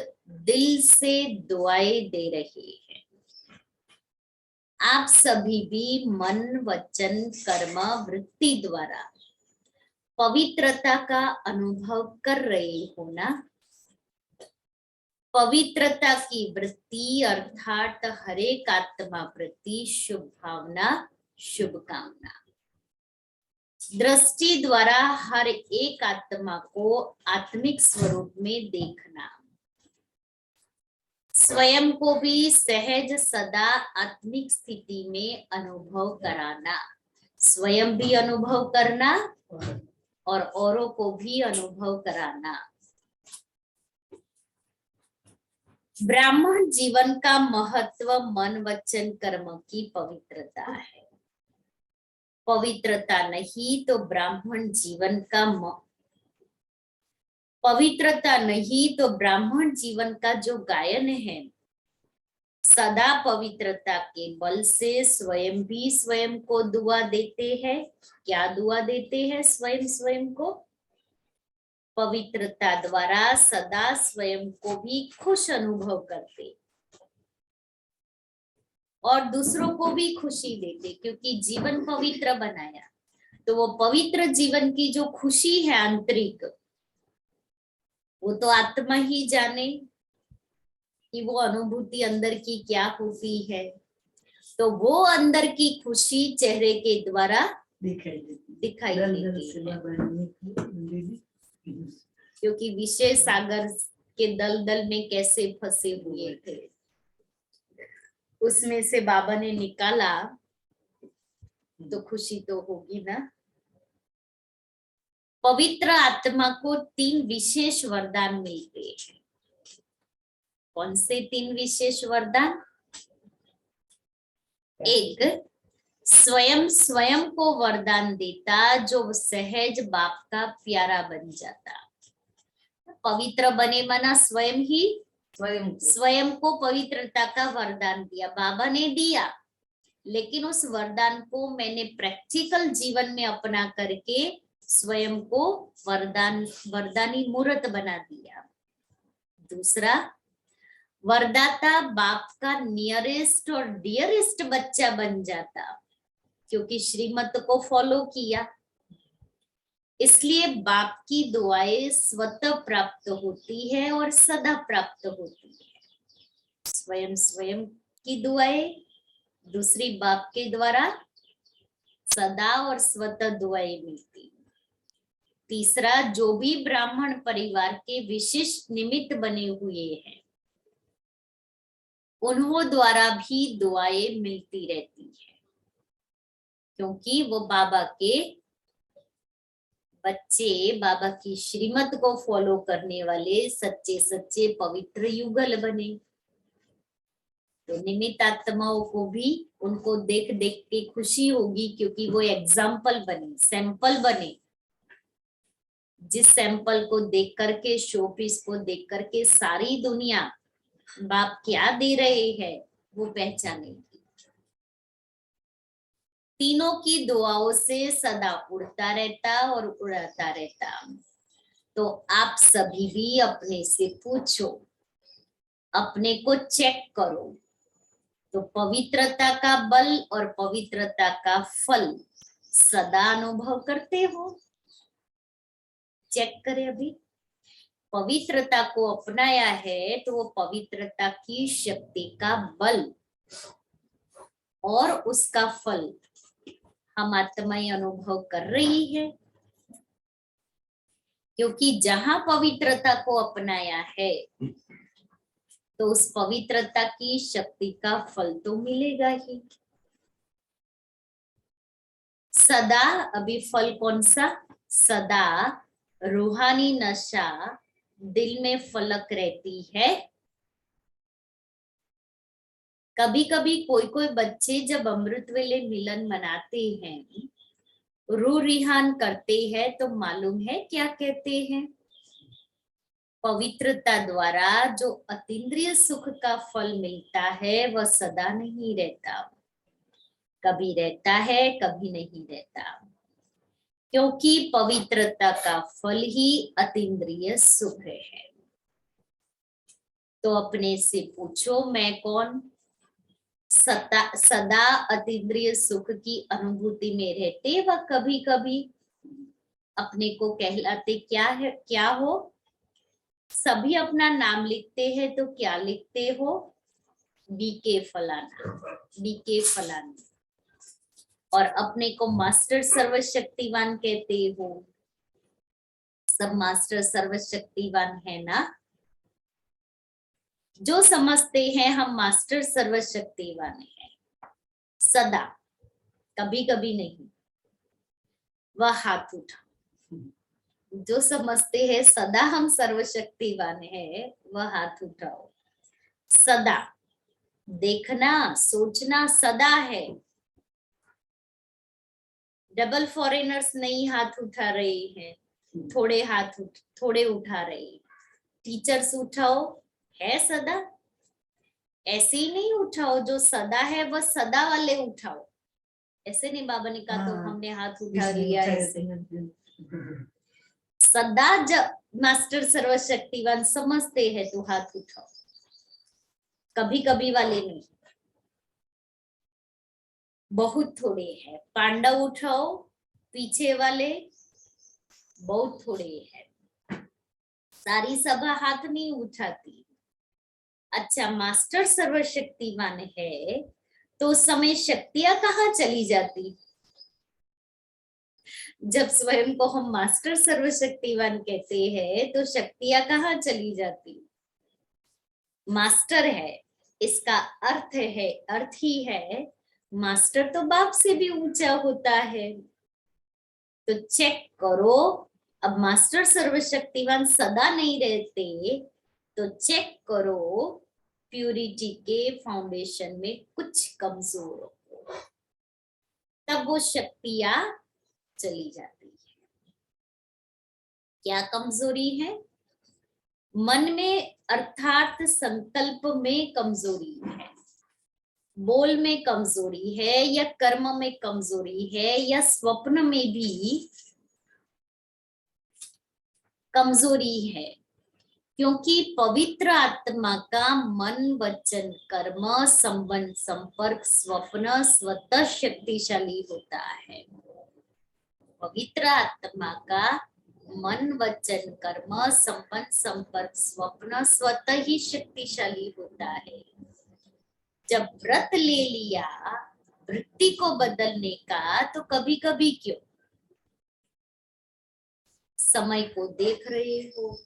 दिल से दुआएं दे रहे हैं। आप सभी भी मन वचन कर्म वृत्ति द्वारा पवित्रता का अनुभव कर रहे हो ना? पवित्रता की वृत्ति अर्थात हरेक आत्मा प्रति शुभ भावना, शुभकामना। दृष्टि द्वारा हर एक आत्मा को आत्मिक स्वरूप में देखना, स्वयं को भी सहज सदा आत्मिक स्थिति में अनुभव कराना, स्वयं भी अनुभव करना और औरों को भी अनुभव कराना। ब्राह्मण जीवन का महत्व मन वचन कर्म की पवित्रता है। पवित्रता नहीं तो ब्राह्मण जीवन का पवित्रता नहीं तो ब्राह्मण जीवन का जो गायन है, सदा पवित्रता के बल से स्वयं भी स्वयं को दुआ देते हैं। क्या दुआ देते हैं? स्वयं स्वयं को पवित्रता द्वारा सदा स्वयं को भी खुश अनुभव करते और दूसरों को भी खुशी देते, क्योंकि जीवन पवित्र बनाया। तो वो पवित्र जीवन की जो खुशी है आंतरिक, वो तो आत्मा ही जाने कि वो अनुभूति अंदर की क्या होती है। तो वो अंदर की खुशी चेहरे के द्वारा दिखाई देती है। क्योंकि विषय सागर के दलदल में कैसे फंसे हुए थे, उसमें से बाबा ने निकाला तो खुशी तो होगी ना। पवित्र आत्मा को 3 विशेष वरदान मिलते हैं। कौन से 3 विशेष वरदान? एक, स्वयं स्वयं को वरदान देता, जो सहज बाप का प्यारा बन जाता। पवित्र बने माना स्वयं ही स्वयं को पवित्रता का वरदान दिया, बाबा ने दिया, लेकिन उस वरदान को मैंने प्रैक्टिकल जीवन में अपना करके स्वयं को वरदानी मूर्त बना दिया। दूसरा, वरदाता बाप का नियरेस्ट और डियरेस्ट बच्चा बन जाता, क्योंकि श्रीमत को फॉलो किया। इसलिए बाप की दुआएं स्वतः प्राप्त होती है और सदा प्राप्त होती है। स्वयं स्वयं की दुआएं, दूसरी बाप के द्वारा सदा और स्वतः दुआएं मिलती। तीसरा, जो भी ब्राह्मण परिवार के विशिष्ट निमित्त बने हुए हैं, उन्हों द्वारा भी दुआएं मिलती रहती है, क्योंकि वो बाबा के बच्चे, बाबा की श्रीमत को फॉलो करने वाले सच्चे सच्चे पवित्र युगल बने। तो निमित्त आत्माओं को भी उनको देख देख के खुशी होगी, क्योंकि वो एग्जाम्पल बने, सैंपल बने। जिस सैंपल को देख करके, शोपीस को देख करके सारी दुनिया बाप क्या दे रहे हैं वो पहचानेगी। तीनों की दुआओं से सदा उड़ता रहता और उड़ाता रहता। तो आप सभी भी अपने से पूछो, अपने को चेक करो, तो पवित्रता का बल और पवित्रता का फल सदा अनुभव करते हो। चेक करें, अभी पवित्रता को अपनाया है तो वो पवित्रता की शक्ति का बल और उसका फल हम आत्माएं अनुभव कर रही है, क्योंकि जहां पवित्रता को अपनाया है तो उस पवित्रता की शक्ति का फल तो मिलेगा ही। सदा, अभी फल कौन सा? सदा रूहानी नशा दिल में फलक रहती है। कभी कभी कोई कोई बच्चे जब अमृत वेले मिलन मनाते हैं, रूह रिहान करते हैं, तो मालूम है क्या कहते हैं? पवित्रता द्वारा जो अतीन्द्रिय सुख का फल मिलता है वह सदा नहीं रहता, कभी रहता है कभी नहीं रहता, क्योंकि पवित्रता का फल ही अतीन्द्रिय सुख है। तो अपने से पूछो, मैं कौन? सदा अतीन्द्रिय सुख की अनुभूति में रहते व कभी कभी अपने को कहलाते क्या है, क्या हो? सभी अपना नाम लिखते हैं तो क्या लिखते हो? बीके फलाना, बीके फलाना। और अपने को मास्टर सर्वशक्तिवान कहते हो। सब मास्टर सर्वशक्तिवान है ना? जो समझते हैं हम मास्टर सर्वशक्तिवान है सदा, कभी कभी नहीं, वह हाथ उठा। जो समझते हैं सदा हम सर्वशक्तिवान है वह हाथ उठाओ। सदा देखना, सोचना सदा है। डबल फॉरेनर्स नहीं हाथ उठा रहे हैं, थोड़े उठा रहे। टीचर्स उठाओ, है सदा। ऐसे ही नहीं उठाओ, जो सदा है वह सदा वाले उठाओ। ऐसे नहीं बाबा ने कहा तो हमने हाथ उठा लिया ऐसे। सदा जब मास्टर सर्वशक्तिवान समझते हैं तो हाथ उठाओ, कभी कभी वाले नहीं। बहुत थोड़े हैं। पांडव उठाओ, पीछे वाले बहुत थोड़े हैं। सारी सभा हाथ नहीं उठाती। अच्छा, मास्टर सर्वशक्तिवान है तो उस समय शक्तियां कहाँ चली जाती? जब स्वयं को हम मास्टर सर्वशक्तिवान कहते हैं तो शक्तियां कहाँ चली जाती? मास्टर है, इसका अर्थ है, अर्थ ही है मास्टर तो बाप से भी ऊंचा होता है। तो चेक करो, अब मास्टर सर्वशक्तिवान सदा नहीं रहते, तो चेक करो प्यूरिटी के फाउंडेशन में कुछ कमजोर हो, तब वो शक्तियां चली जाती है। क्या कमजोरी है? मन में अर्थात संकल्प में कमजोरी है, बोल में कमजोरी है, या कर्म में कमजोरी है, या स्वप्न में भी कमजोरी है। क्योंकि पवित्र आत्मा का मन वचन कर्म संबंध संपर्क स्वप्न स्वतः शक्तिशाली होता है। पवित्र आत्मा का मन वचन कर्म संबंध संपर्क स्वप्न स्वतः ही शक्तिशाली होता है। जब व्रत ले लिया वृत्ति को बदलने का, तो कभी कभी क्यों समय को देख रहे हो,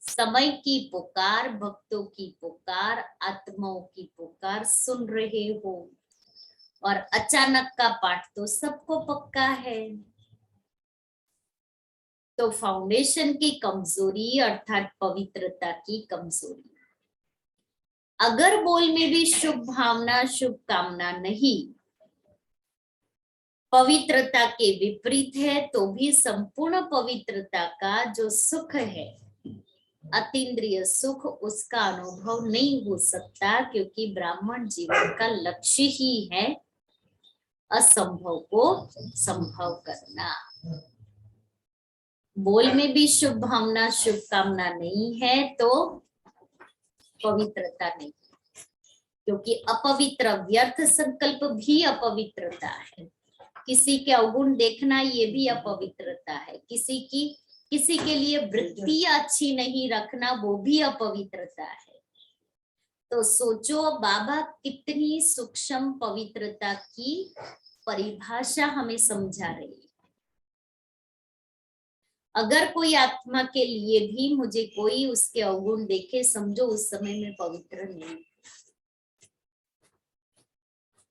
समय की पुकार, भक्तों की पुकार, आत्माओं की पुकार सुन रहे हो, और अचानक का पाठ तो सबको पक्का है। तो फाउंडेशन की कमजोरी अर्थात पवित्रता की कमजोरी। अगर बोल में भी शुभ भावना शुभ कामना नहीं, पवित्रता के विपरीत है, तो भी संपूर्ण पवित्रता का जो सुख है, अतीन्द्रिय सुख, उसका अनुभव नहीं हो सकता, क्योंकि ब्राह्मण जीवन का लक्ष्य ही है असंभव को संभव करना। बोल में भी शुभ भावना शुभ कामना नहीं है तो पवित्रता नहीं, क्योंकि अपवित्र व्यर्थ संकल्प भी अपवित्रता है। किसी के अवगुण देखना ये भी अपवित्रता है। किसी के लिए वृत्ति अच्छी नहीं रखना वो भी अपवित्रता है। तो सोचो बाबा कितनी सूक्ष्म पवित्रता की परिभाषा हमें समझा रही है। अगर कोई आत्मा के लिए भी मुझे कोई उसके अवगुण देखे, समझो उस समय में पवित्र नहीं,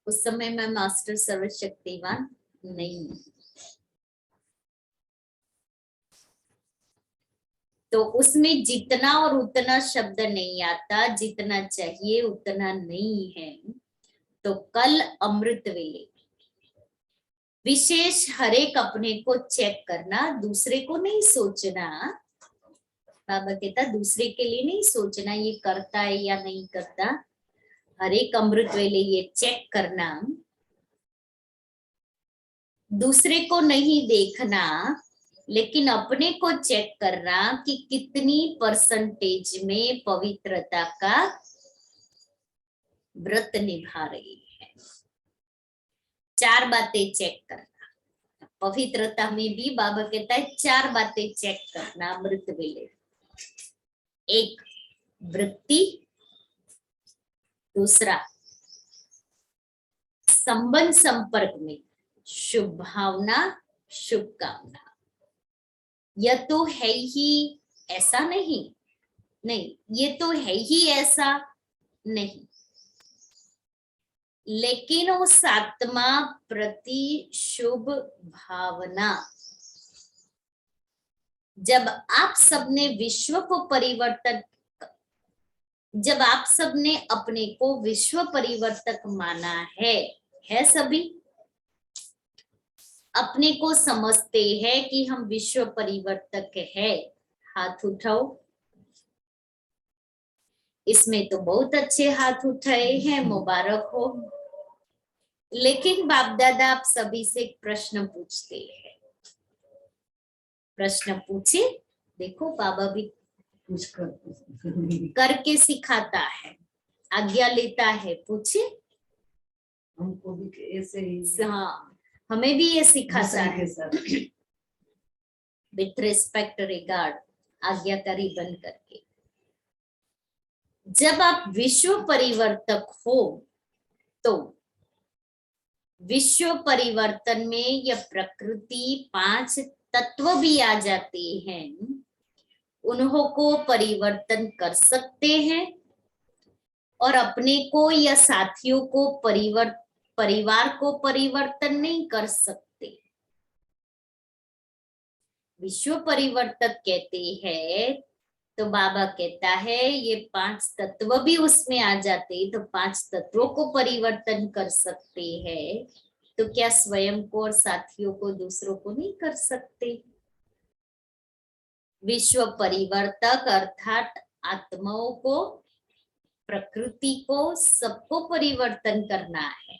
उस समय में मास्टर सर्वशक्तिवान नहीं। तो उसमें जितना और उतना शब्द नहीं आता, जितना चाहिए उतना नहीं है। तो कल अमृत वेले विशेष हर एक अपने को चेक करना, दूसरे को नहीं सोचना। बाबा कहता दूसरे के लिए नहीं सोचना ये करता है या नहीं करता। हर एक अमृत वेले ये चेक करना, दूसरे को नहीं देखना, लेकिन अपने को चेक करना कि कितनी परसेंटेज में पवित्रता का व्रत निभा रही है। 4 बातें चेक करना। पवित्रता में भी बाबा कहता है 4 बातें चेक करना अमृत वेले। 1 वृत्ति, दूसरा संबंध संपर्क में शुभ भावना शुभ कामना। यह तो है ही ऐसा नहीं, ये तो है ही ऐसा नहीं, लेकिन उस आत्मा प्रति शुभ भावना। जब आप सबने विश्व को परिवर्तन, जब आप सबने अपने को विश्व परिवर्तक माना है सभी अपने को समझते हैं कि हम विश्व परिवर्तक है, हाथ उठाओ। इसमें तो बहुत अच्छे हाथ उठाए हैं, मुबारक हो। लेकिन बाप दादा आप सभी से एक प्रश्न पूछते हैं। प्रश्न पूछे, देखो बाबा भी करके सिखाता है, आज्ञा लेता है। पूछे, हमको भी ऐसे ही, हाँ हमें भी ये सिखाता है। विथ रिस्पेक्ट रिगार्ड, आज्ञाकारी बन करके। जब आप विश्व परिवर्तक हो तो विश्व परिवर्तन में यह प्रकृति 5 तत्व भी आ जाते हैं, उन्हों को परिवर्तन कर सकते हैं और अपने को या साथियों को परिवार को परिवर्तन नहीं कर सकते। विश्व परिवर्तक कहते हैं तो बाबा कहता है ये 5 तत्व भी उसमें आ जाते, तो 5 तत्वों को परिवर्तन कर सकते हैं, तो क्या स्वयं को और साथियों को, दूसरों को नहीं कर सकते? विश्व परिवर्तक अर्थात आत्माओं को, प्रकृति को, सबको परिवर्तन करना है।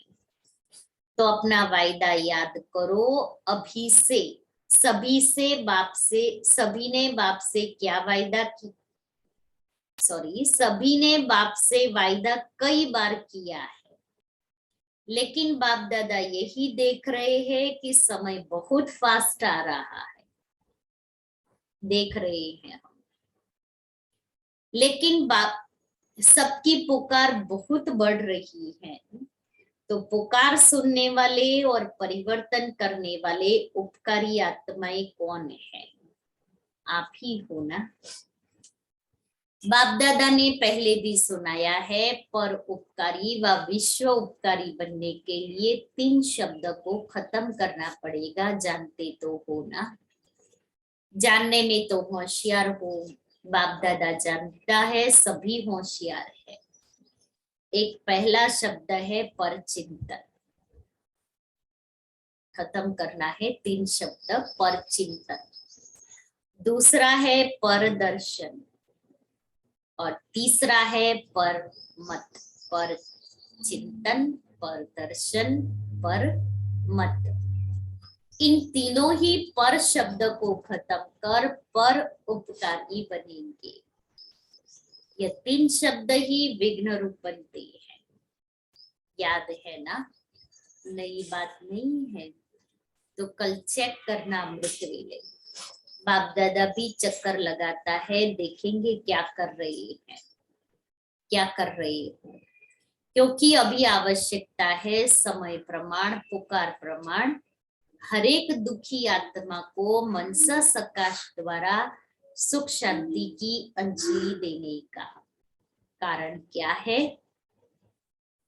तो अपना वायदा याद करो अभी से, सभी से, बाप से, सभी ने बाप से क्या वायदा सभी ने बाप से वायदा कई बार किया है, लेकिन बाप दादा यही देख रहे हैं कि समय बहुत फास्ट आ रहा है, देख रहे हैं हम। लेकिन बाप सबकी पुकार बहुत बढ़ रही है, तो पुकार सुनने वाले और परिवर्तन करने वाले उपकारी आत्माएं कौन है? आप ही हो ना। बाप दादा ने पहले भी सुनाया है, पर उपकारी व विश्व उपकारी बनने के लिए 3 शब्द को खत्म करना पड़ेगा। जानते तो हो ना, जानने में तो होशियार हो, बाप दादा जानता है, सभी होशियार है। एक पहला शब्द है परचिंतन, खत्म करना है 3 शब्द परचिंतन। दूसरा है परदर्शन और तीसरा है पर मत। पर चिंतन, पर दर्शन, पर मत, इन तीनों ही पर शब्द को खत्म कर पर उपकारी बनेंगे। ये 3 शब्द ही विघ्न रूप बनते हैं। याद है ना, नई बात नहीं है। तो कल चेक करना अमृत वेले, बाप दादा भी चक्कर लगाता है, देखेंगे क्या कर रहे हैं, क्या कर रहे हो। क्योंकि अभी आवश्यकता है समय प्रमाण, पुकार प्रमाण, हर एक दुखी आत्मा को मनसा सकाश द्वारा सुख शांति की अंजलि देने का। कारण क्या है?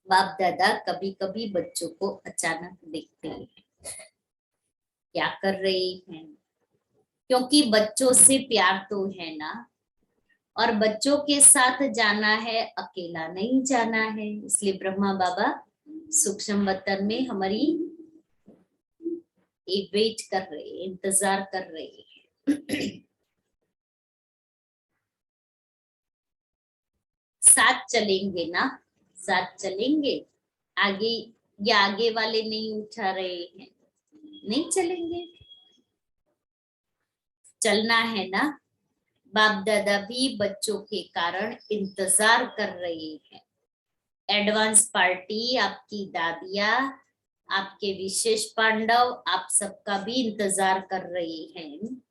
बाप दादा कभी कभी बच्चों को अचानक देखते हैं, क्या कर रहे हैं, क्योंकि बच्चों से प्यार तो है ना, और बच्चों के साथ जाना है, अकेला नहीं जाना है। इसलिए ब्रह्मा बाबा सूक्ष्म वतन में हमारी वेट कर रहे, इंतजार कर रहे हैं। साथ चलेंगे ना, साथ चलेंगे। आगे या आगे वाले नहीं उठा रहे हैं, नहीं चलेंगे, चलना है ना। बाप दादा भी बच्चों के कारण इंतजार कर रहे हैं। एडवांस पार्टी, आपकी दादिया, आपके विशेष पांडव, आप सबका भी इंतजार कर रहे हैं।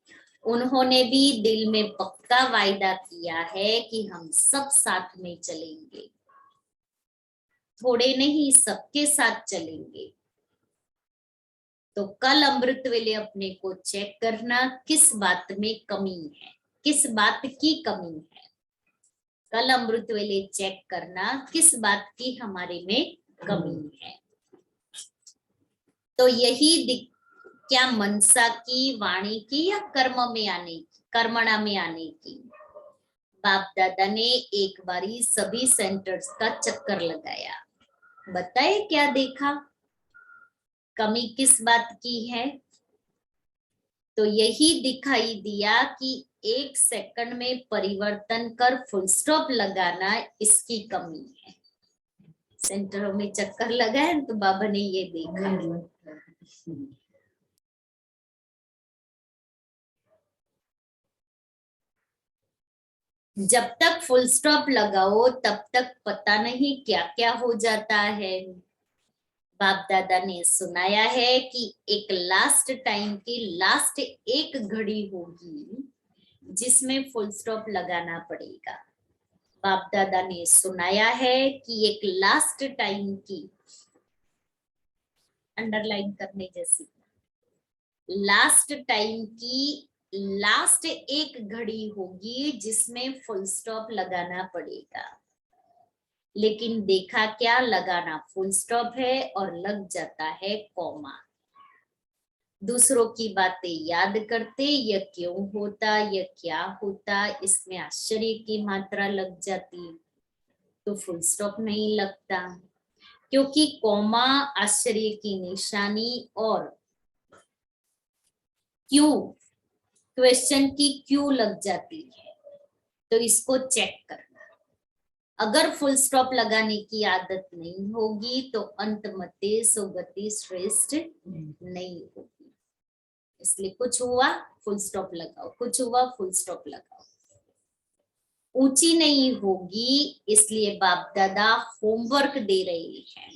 उन्होंने भी दिल में पक्का वायदा किया है कि हम सब साथ में चलेंगे, थोड़े नहीं, सबके साथ चलेंगे। तो कल अमृत वेले अपने को चेक करना, किस बात में कमी है, किस बात की कमी है। कल अमृत वेले चेक करना, किस बात की हमारे में कमी है। तो यही क्या मनसा की, वाणी की, या कर्म में आने की, कर्मणा में आने की। बाप दादा ने एक बारी सभी सेंटर्स का चक्कर लगाया, बताए क्या देखा, कमी किस बात की है। तो यही दिखाई दिया कि 1 सेकंड में परिवर्तन कर फुल स्टॉप लगाना, इसकी कमी है। सेंटरों में चक्कर लगाए तो बाबा ने ये देखा। जब तक फुल स्टॉप लगाओ तब तक पता नहीं क्या क्या हो जाता है। बाप दादा ने सुनाया है कि एक लास्ट टाइम की लास्ट एक घड़ी होगी जिसमें फुल स्टॉप लगाना पड़ेगा। बाप दादा ने सुनाया है कि एक लास्ट टाइम की, अंडरलाइन करने जैसी, लास्ट टाइम की लास्ट एक घड़ी होगी जिसमें फुल स्टॉप लगाना पड़ेगा। लेकिन देखा क्या, लगाना फुल स्टॉप है और लग जाता है कॉमा। दूसरों की बातें याद करते, यह क्यों होता, यह क्या होता, इसमें आश्चर्य की मात्रा लग जाती, तो फुल स्टॉप नहीं लगता। क्योंकि कॉमा आश्चर्य की निशानी और क्यों, क्वेश्चन की क्यों लग जाती है, तो इसको चेक करना। अगर फुल स्टॉप लगाने की आदत नहीं होगी तो अंत मते सुगति श्रेष्ठ नहीं होगी। इसलिए कुछ हुआ फुल स्टॉप लगाओ, कुछ हुआ फुल स्टॉप लगाओ। ऊंची नहीं होगी, इसलिए बाप दादा होमवर्क दे रहे हैं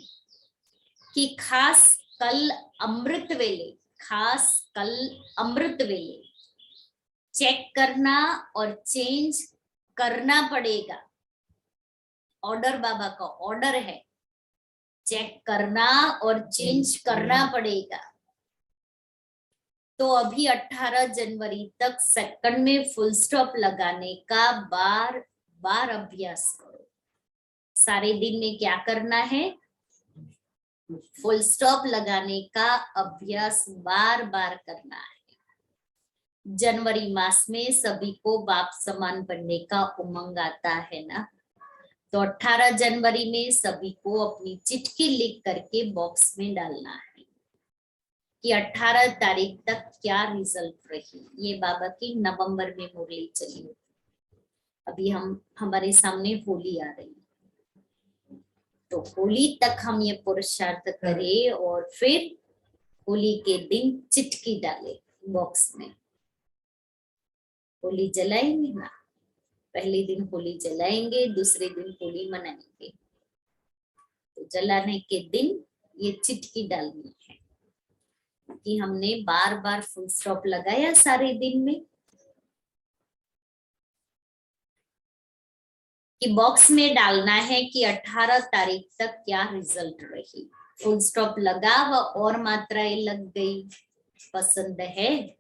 कि खास कल अमृत वेले, खास कल अमृत वेले चेक करना और चेंज करना पड़ेगा। ऑर्डर बाबा का ऑर्डर है, चेक करना और चेंज करना पड़ेगा। तो अभी 18 जनवरी तक सेकंड में फुल स्टॉप लगाने का बार बार अभ्यास करो। सारे दिन में क्या करना है? फुल स्टॉप लगाने का अभ्यास बार बार करना है। जनवरी मास में सभी को बाप समान बनने का उमंग आता है ना, तो 18 जनवरी में सभी को अपनी चिट्ठी लिख करके बॉक्स में डालना है कि 18 तारीख तक क्या रिजल्ट रही। ये बाबा की नवंबर में मुरली चली। अभी हमारे सामने होली आ रही, तो होली तक हम ये पुरुषार्थ करें और फिर होली के दिन चिट्ठी डाले बॉक्स में। होली जलाएंगे ना, पहले दिन होली जलाएंगे, दूसरे दिन होली मनाएंगे। तो जलाने के दिन ये चिट्ठी डालनी है कि हमने बार बार फुल स्टॉप लगाया सारे दिन में, कि बॉक्स में डालना है कि 18 तारीख तक क्या रिजल्ट रही। फुल स्टॉप लगा व और मात्राएं लग गई। पसंद है?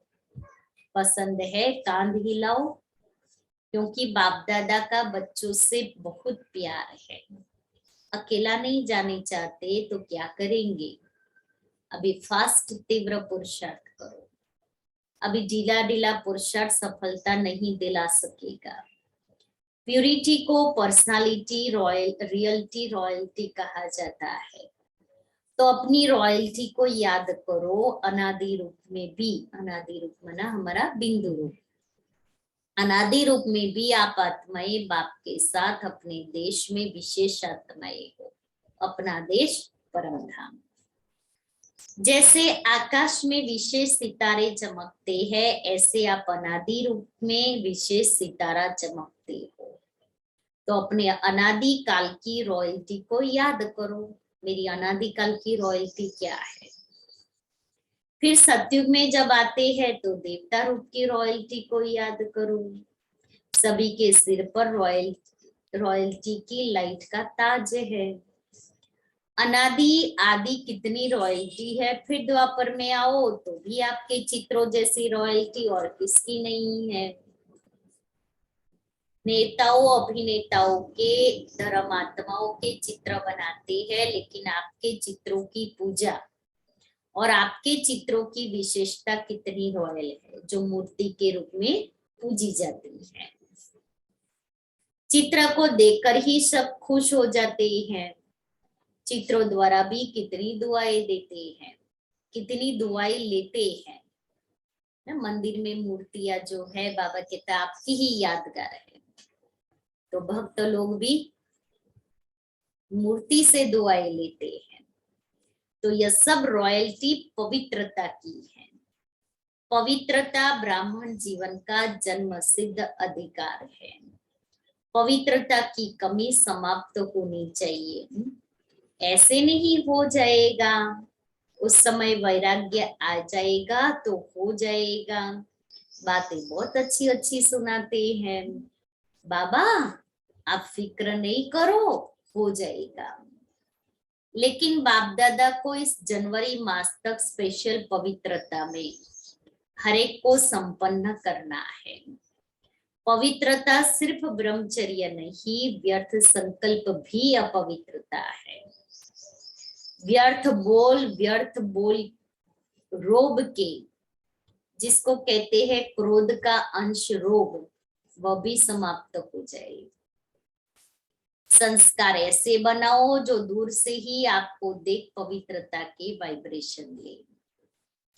पसंद है? कांध हिलाओ, क्योंकि बाप दादा का बच्चों से बहुत प्यार है। अकेला नहीं जाने चाहते तो क्या करेंगे? अभी फास्ट तीव्र पुरुषार्थ करो। अभी ढीला ढीला पुरुषार्थ सफलता नहीं दिला सकेगा। प्यूरिटी को पर्सनालिटी रॉयल्टी कहा जाता है। तो अपनी रॉयल्टी को याद करो। अनादि रूप में भी, अनादि रूप माना हमारा बिंदु रूप, अनादि रूप में भी आप आत्माएं बाप के साथ अपने देश में विशेष आत्माएं हो। अपना देश परम धाम। जैसे आकाश में विशेष सितारे चमकते हैं, ऐसे आप अनादि रूप में विशेष सितारा चमकते हो। तो अपने अनादि काल की रॉयल्टी को याद करो। मेरी अनादि काल की रॉयल्टी क्या है? फिर सतयुग में जब आते हैं तो देवता रूप की रॉयल्टी को याद करो। सभी के सिर पर रॉयल्टी की लाइट का ताज है। अनादि आदि कितनी रॉयल्टी है। फिर द्वापर में आओ तो भी आपके चित्रों जैसी रॉयल्टी और किसकी नहीं है। नेताओं अभिनेताओं के, धर्मात्माओं के चित्र बनाते हैं, लेकिन आपके चित्रों की पूजा और आपके चित्रों की विशेषता कितनी रॉयल है, जो मूर्ति के रूप में पूजी जाती है। चित्र को देखकर ही सब खुश हो जाते हैं। चित्रों द्वारा भी कितनी दुआएं देते हैं, कितनी दुआएं लेते हैं ना। मंदिर में मूर्तियां जो है, बाबा कहता है आपकी ही यादगार है। तो भक्त लोग भी मूर्ति से दुआएं लेते हैं। तो यह सब रॉयल्टी पवित्रता की है। पवित्रता ब्राह्मण जीवन का जन्म सिद्ध अधिकार है। पवित्रता की कमी समाप्त होनी चाहिए। ऐसे नहीं हो जाएगा, उस समय वैराग्य आ जाएगा तो हो जाएगा। बातें बहुत अच्छी अच्छी सुनाते हैं, बाबा आप फिक्र नहीं करो, हो जाएगा। लेकिन बाप दादा को इस जनवरी मास तक स्पेशल पवित्रता में हर एक को संपन्न करना है। पवित्रता सिर्फ ब्रह्मचर्य नहीं, व्यर्थ संकल्प भी अपवित्रता है। व्यर्थ बोल रोग के, जिसको कहते हैं क्रोध का अंश रोग, वह भी समाप्त हो जाए। संस्कार ऐसे बनाओ जो दूर से ही आपको देख पवित्रता के वाइब्रेशन ले,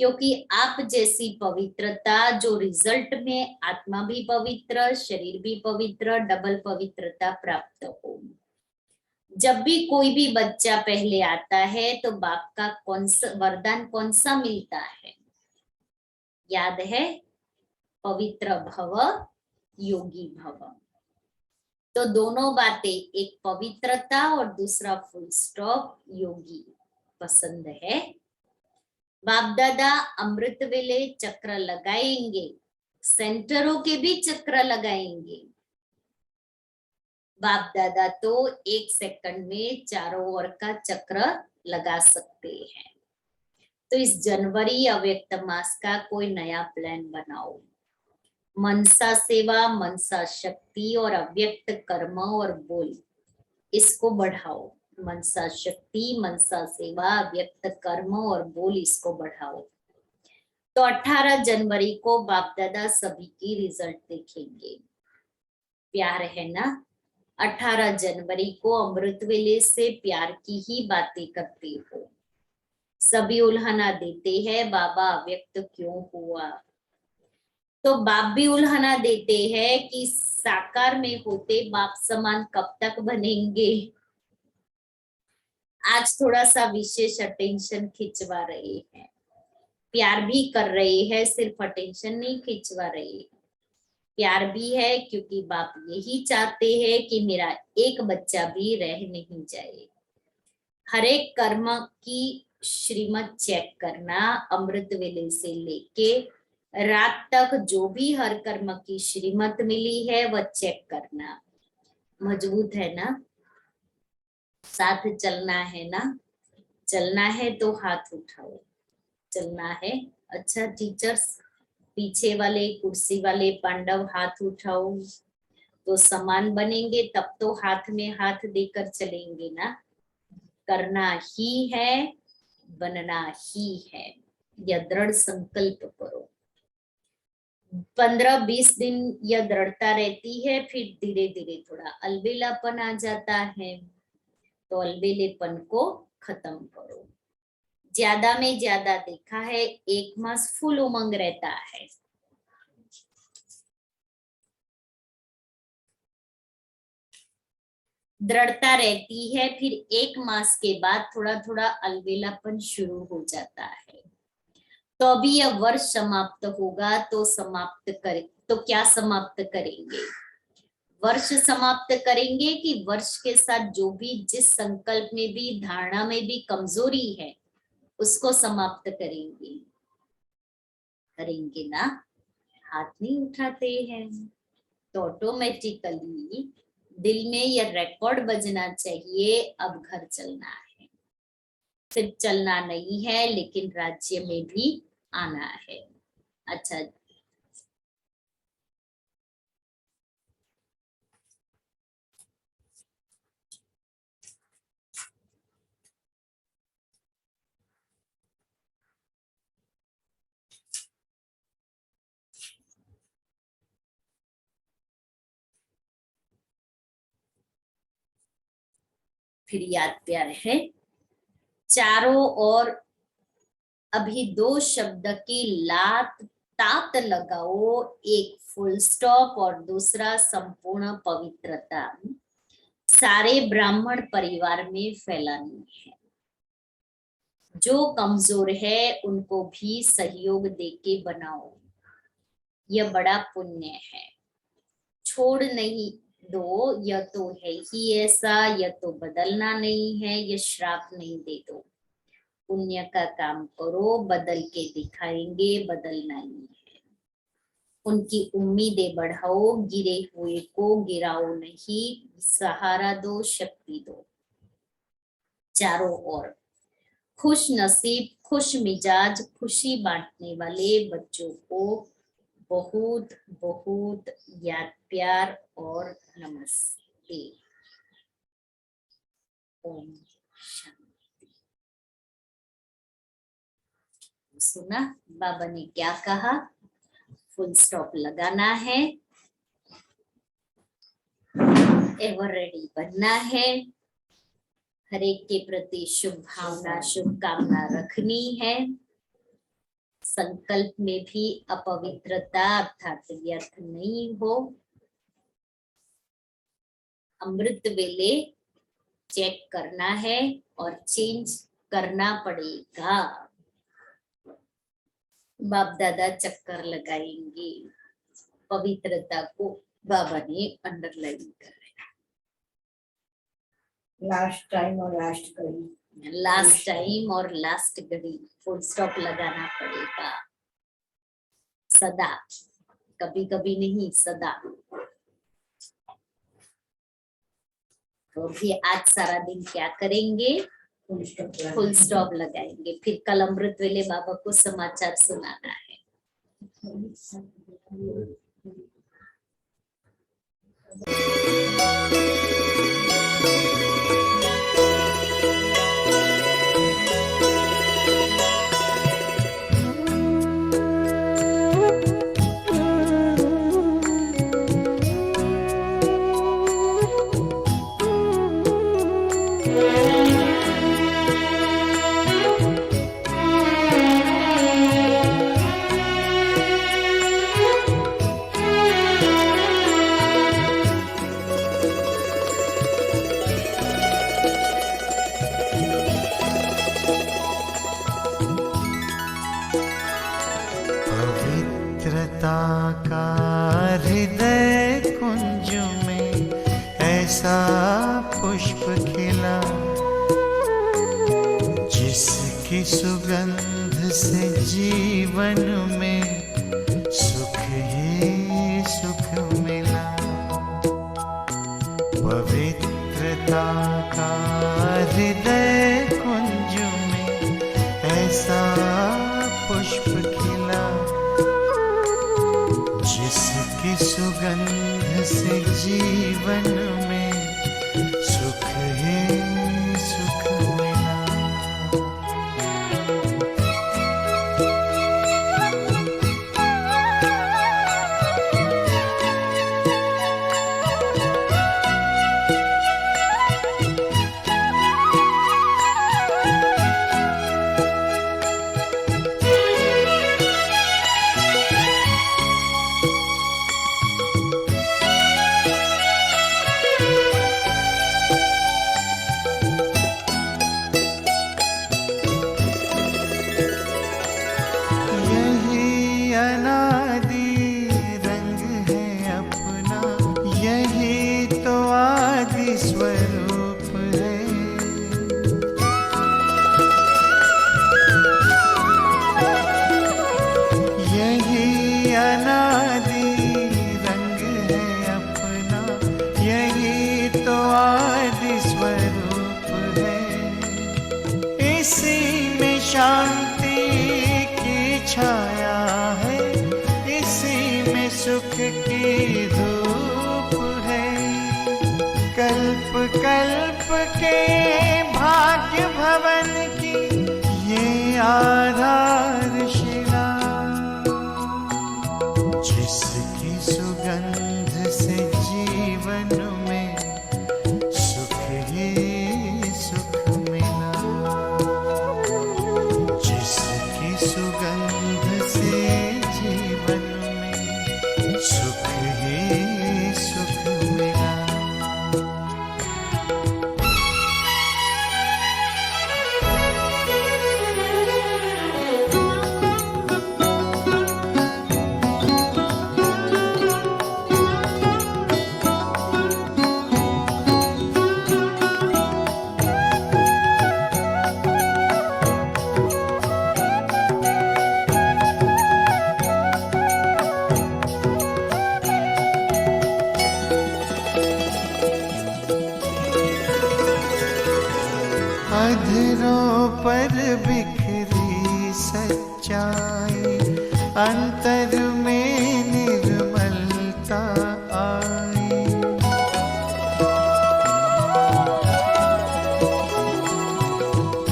क्योंकि आप जैसी पवित्रता जो रिजल्ट में आत्मा भी पवित्र, शरीर भी पवित्र, डबल पवित्रता प्राप्त हो। जब भी कोई भी बच्चा पहले आता है तो बाप का वरदान कौन सा मिलता है? याद है? पवित्र भव, योगी भव। तो दोनों बातें, एक पवित्रता और दूसरा फुल स्टॉप, योगी पसंद है। बाप दादा अमृत वेले चक्र लगाएंगे, सेंटरों के भी चक्र लगाएंगे। बाप दादा तो 1 सेकंड में चारों ओर का चक्र लगा सकते हैं। तो इस जनवरी अव्यक्त मास का कोई नया प्लान बनाओ। मनसा सेवा, मनसा शक्ति और अव्यक्त कर्म और बोल, इसको बढ़ाओ। मनसा शक्ति, मनसा सेवा, अव्यक्त कर्म और बोल, इसको बढ़ाओ। तो 18 जनवरी को बाप दादा सभी की रिजल्ट देखेंगे। प्यार है ना। 18 जनवरी को अमृत वेले से प्यार की ही बातें करते हो। सभी उल्हाना देते हैं, बाबा अव्यक्त क्यों हुआ। तो बाप भी उल्हाना देते हैं कि साकार में होते बाप समान कब तक बनेंगे। आज थोड़ा सा विशेष अटेंशन खिंचवा रहे हैं, प्यार भी कर रहे हैं, सिर्फ अटेंशन नहीं खिंचवा रहे। प्यार भी है क्योंकि बाप यही चाहते हैं कि मेरा एक बच्चा भी रह नहीं जाए। हर एक कर्म की श्रीमत चेक करना, अमृत वेले से लेके रात तक जो भी हर कर्म की श्रीमत मिली है वह चेक करना। मजबूत है ना, साथ चलना है ना। चलना है तो हाथ उठाओ, चलना है। अच्छा टीचर्स, पीछे वाले कुर्सी वाले पांडव हाथ उठाओ, तो समान बनेंगे, तब तो हाथ में हाथ देकर चलेंगे ना। करना ही है, बनना ही है, यह दृढ़ संकल्प करो। 15-20 दिन यह दृढ़ता रहती है, फिर धीरे धीरे थोड़ा अलबेलापन आ जाता है, तो अलबेलेपन को खत्म करो। ज्यादा में ज्यादा देखा है 1 मास फुल उमंग रहता है। दृढ़ता रहती है, फिर 1 मास के बाद थोड़ा थोड़ा अलबेलापन शुरू हो जाता है। तो अभी यह वर्ष समाप्त होगा, तो क्या समाप्त करेंगे? वर्ष समाप्त करेंगे कि वर्ष के साथ जो भी जिस संकल्प में भी धारणा में भी कमजोरी है उसको समाप्त करेंगे? करेंगे ना। हाथ नहीं उठाते हैं, तो ऑटोमेटिकली दिल में यह रिकॉर्ड बजना चाहिए, अब घर चलना है। सिर्फ चलना नहीं है लेकिन राज्य में भी आना है। अच्छा, फिर याद प्यार है, चारों ओर अभी 2 शब्द की तात लगाओ, एक फुल स्टॉप और दूसरा संपूर्ण पवित्रता, सारे ब्राह्मण परिवार में फैलानी है। जो कमजोर है उनको भी सहयोग देके बनाओ, यह बड़ा पुण्य है। छोड़ नहीं दो, यह तो है ही ऐसा, यह तो बदलना नहीं है, यह श्राप नहीं दे दो। पुण्य का काम करो, बदल के दिखाएंगे, बदलना ही है। उनकी उम्मीदें बढ़ाओ, गिरे हुए को गिराओ नहीं, सहारा दो, शक्ति दो। चारों ओर खुश नसीब, खुश मिजाज, खुशी बांटने वाले बच्चों को बहुत बहुत याद प्यार और नमस्ते। ओम शांति। सुना बाबा ने क्या कहा? फुल स्टॉप लगाना है, एवर रेडी बनना है, हर एक के प्रति शुभ भावना शुभकामना रखनी है। संकल्प में भी अपवित्रता अर्थात व्यर्थ नहीं हो। अमृत वेले चेक करना है और चेंज करना पड़ेगा। बाप दादा चक्कर लगाएंगे, पवित्रता को बाबा ने अंडरलाइन कर रहे हैं। लास्ट टाइम और लास्ट कड़ी। लास्ट टाइम और लास्ट घड़ी, फुल स्टॉप लगाना पड़ेगा। सदा, कभी कभी नहीं, सदा। तो भी आज सारा दिन क्या करेंगे? फुल स्टॉप लगाएंगे। फिर कल अमृत वेले बाबा को समाचार सुनाना है। पवित्रता का हृदय कुंज में ऐसा पुष्प खिला, जिसकी सुगंध से जीवन में सुख ही सुख मिला। पवित्रता का हृदय कुंज में ऐसा पुष्प खिला, जिसकी सुगंध से जीवन में सुख ही सुख मिला। यही अनादि रंग है अपना, यही तो आदि स्वरूप है। यही अनादि रंग है अपना, यही तो आदि स्वरूप है। इसी में शांति की छाया है, इसी में सुख की धूप है। कल्प कल्प के भाग्य भवन की ये आधारशिला, जिसकी सुगंध से जीवन में सुख ही सुख मिला। जिसकी सुगंध से जीवन में सुख ही सुख मिला। अधरों पर बिखरी सच्चाई, अंतर में निर्मलता आई।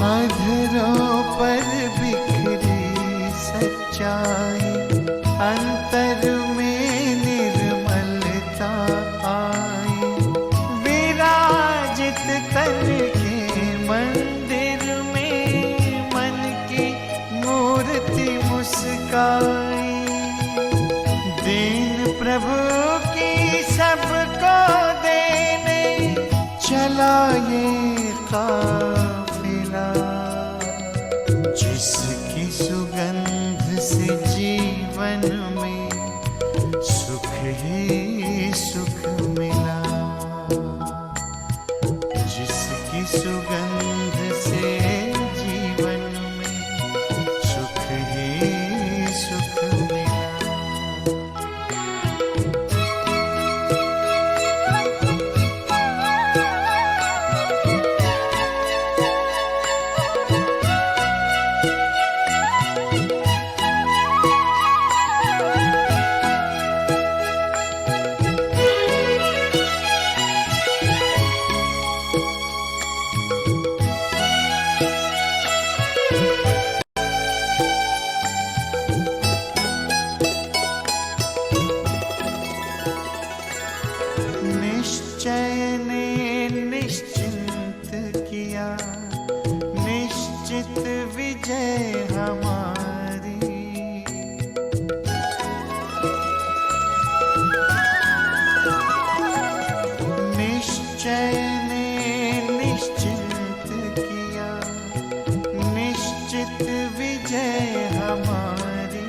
अधरों पर बिखरी सच्चाई, अंतर में निर्मलता आई। विराजित तन के मंदिर में मन की मूर्ति मुस्काई। दीन प्रभु की सबको देने चला ये काफिला। निश्चित विजय हमारी। निश्चय ने निश्चित किया, निश्चित विजय हमारी।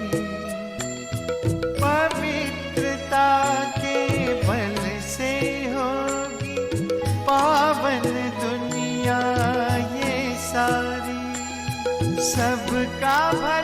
पवित्रता के बल से होगी पावन दुनिया ये सारी। सबका भला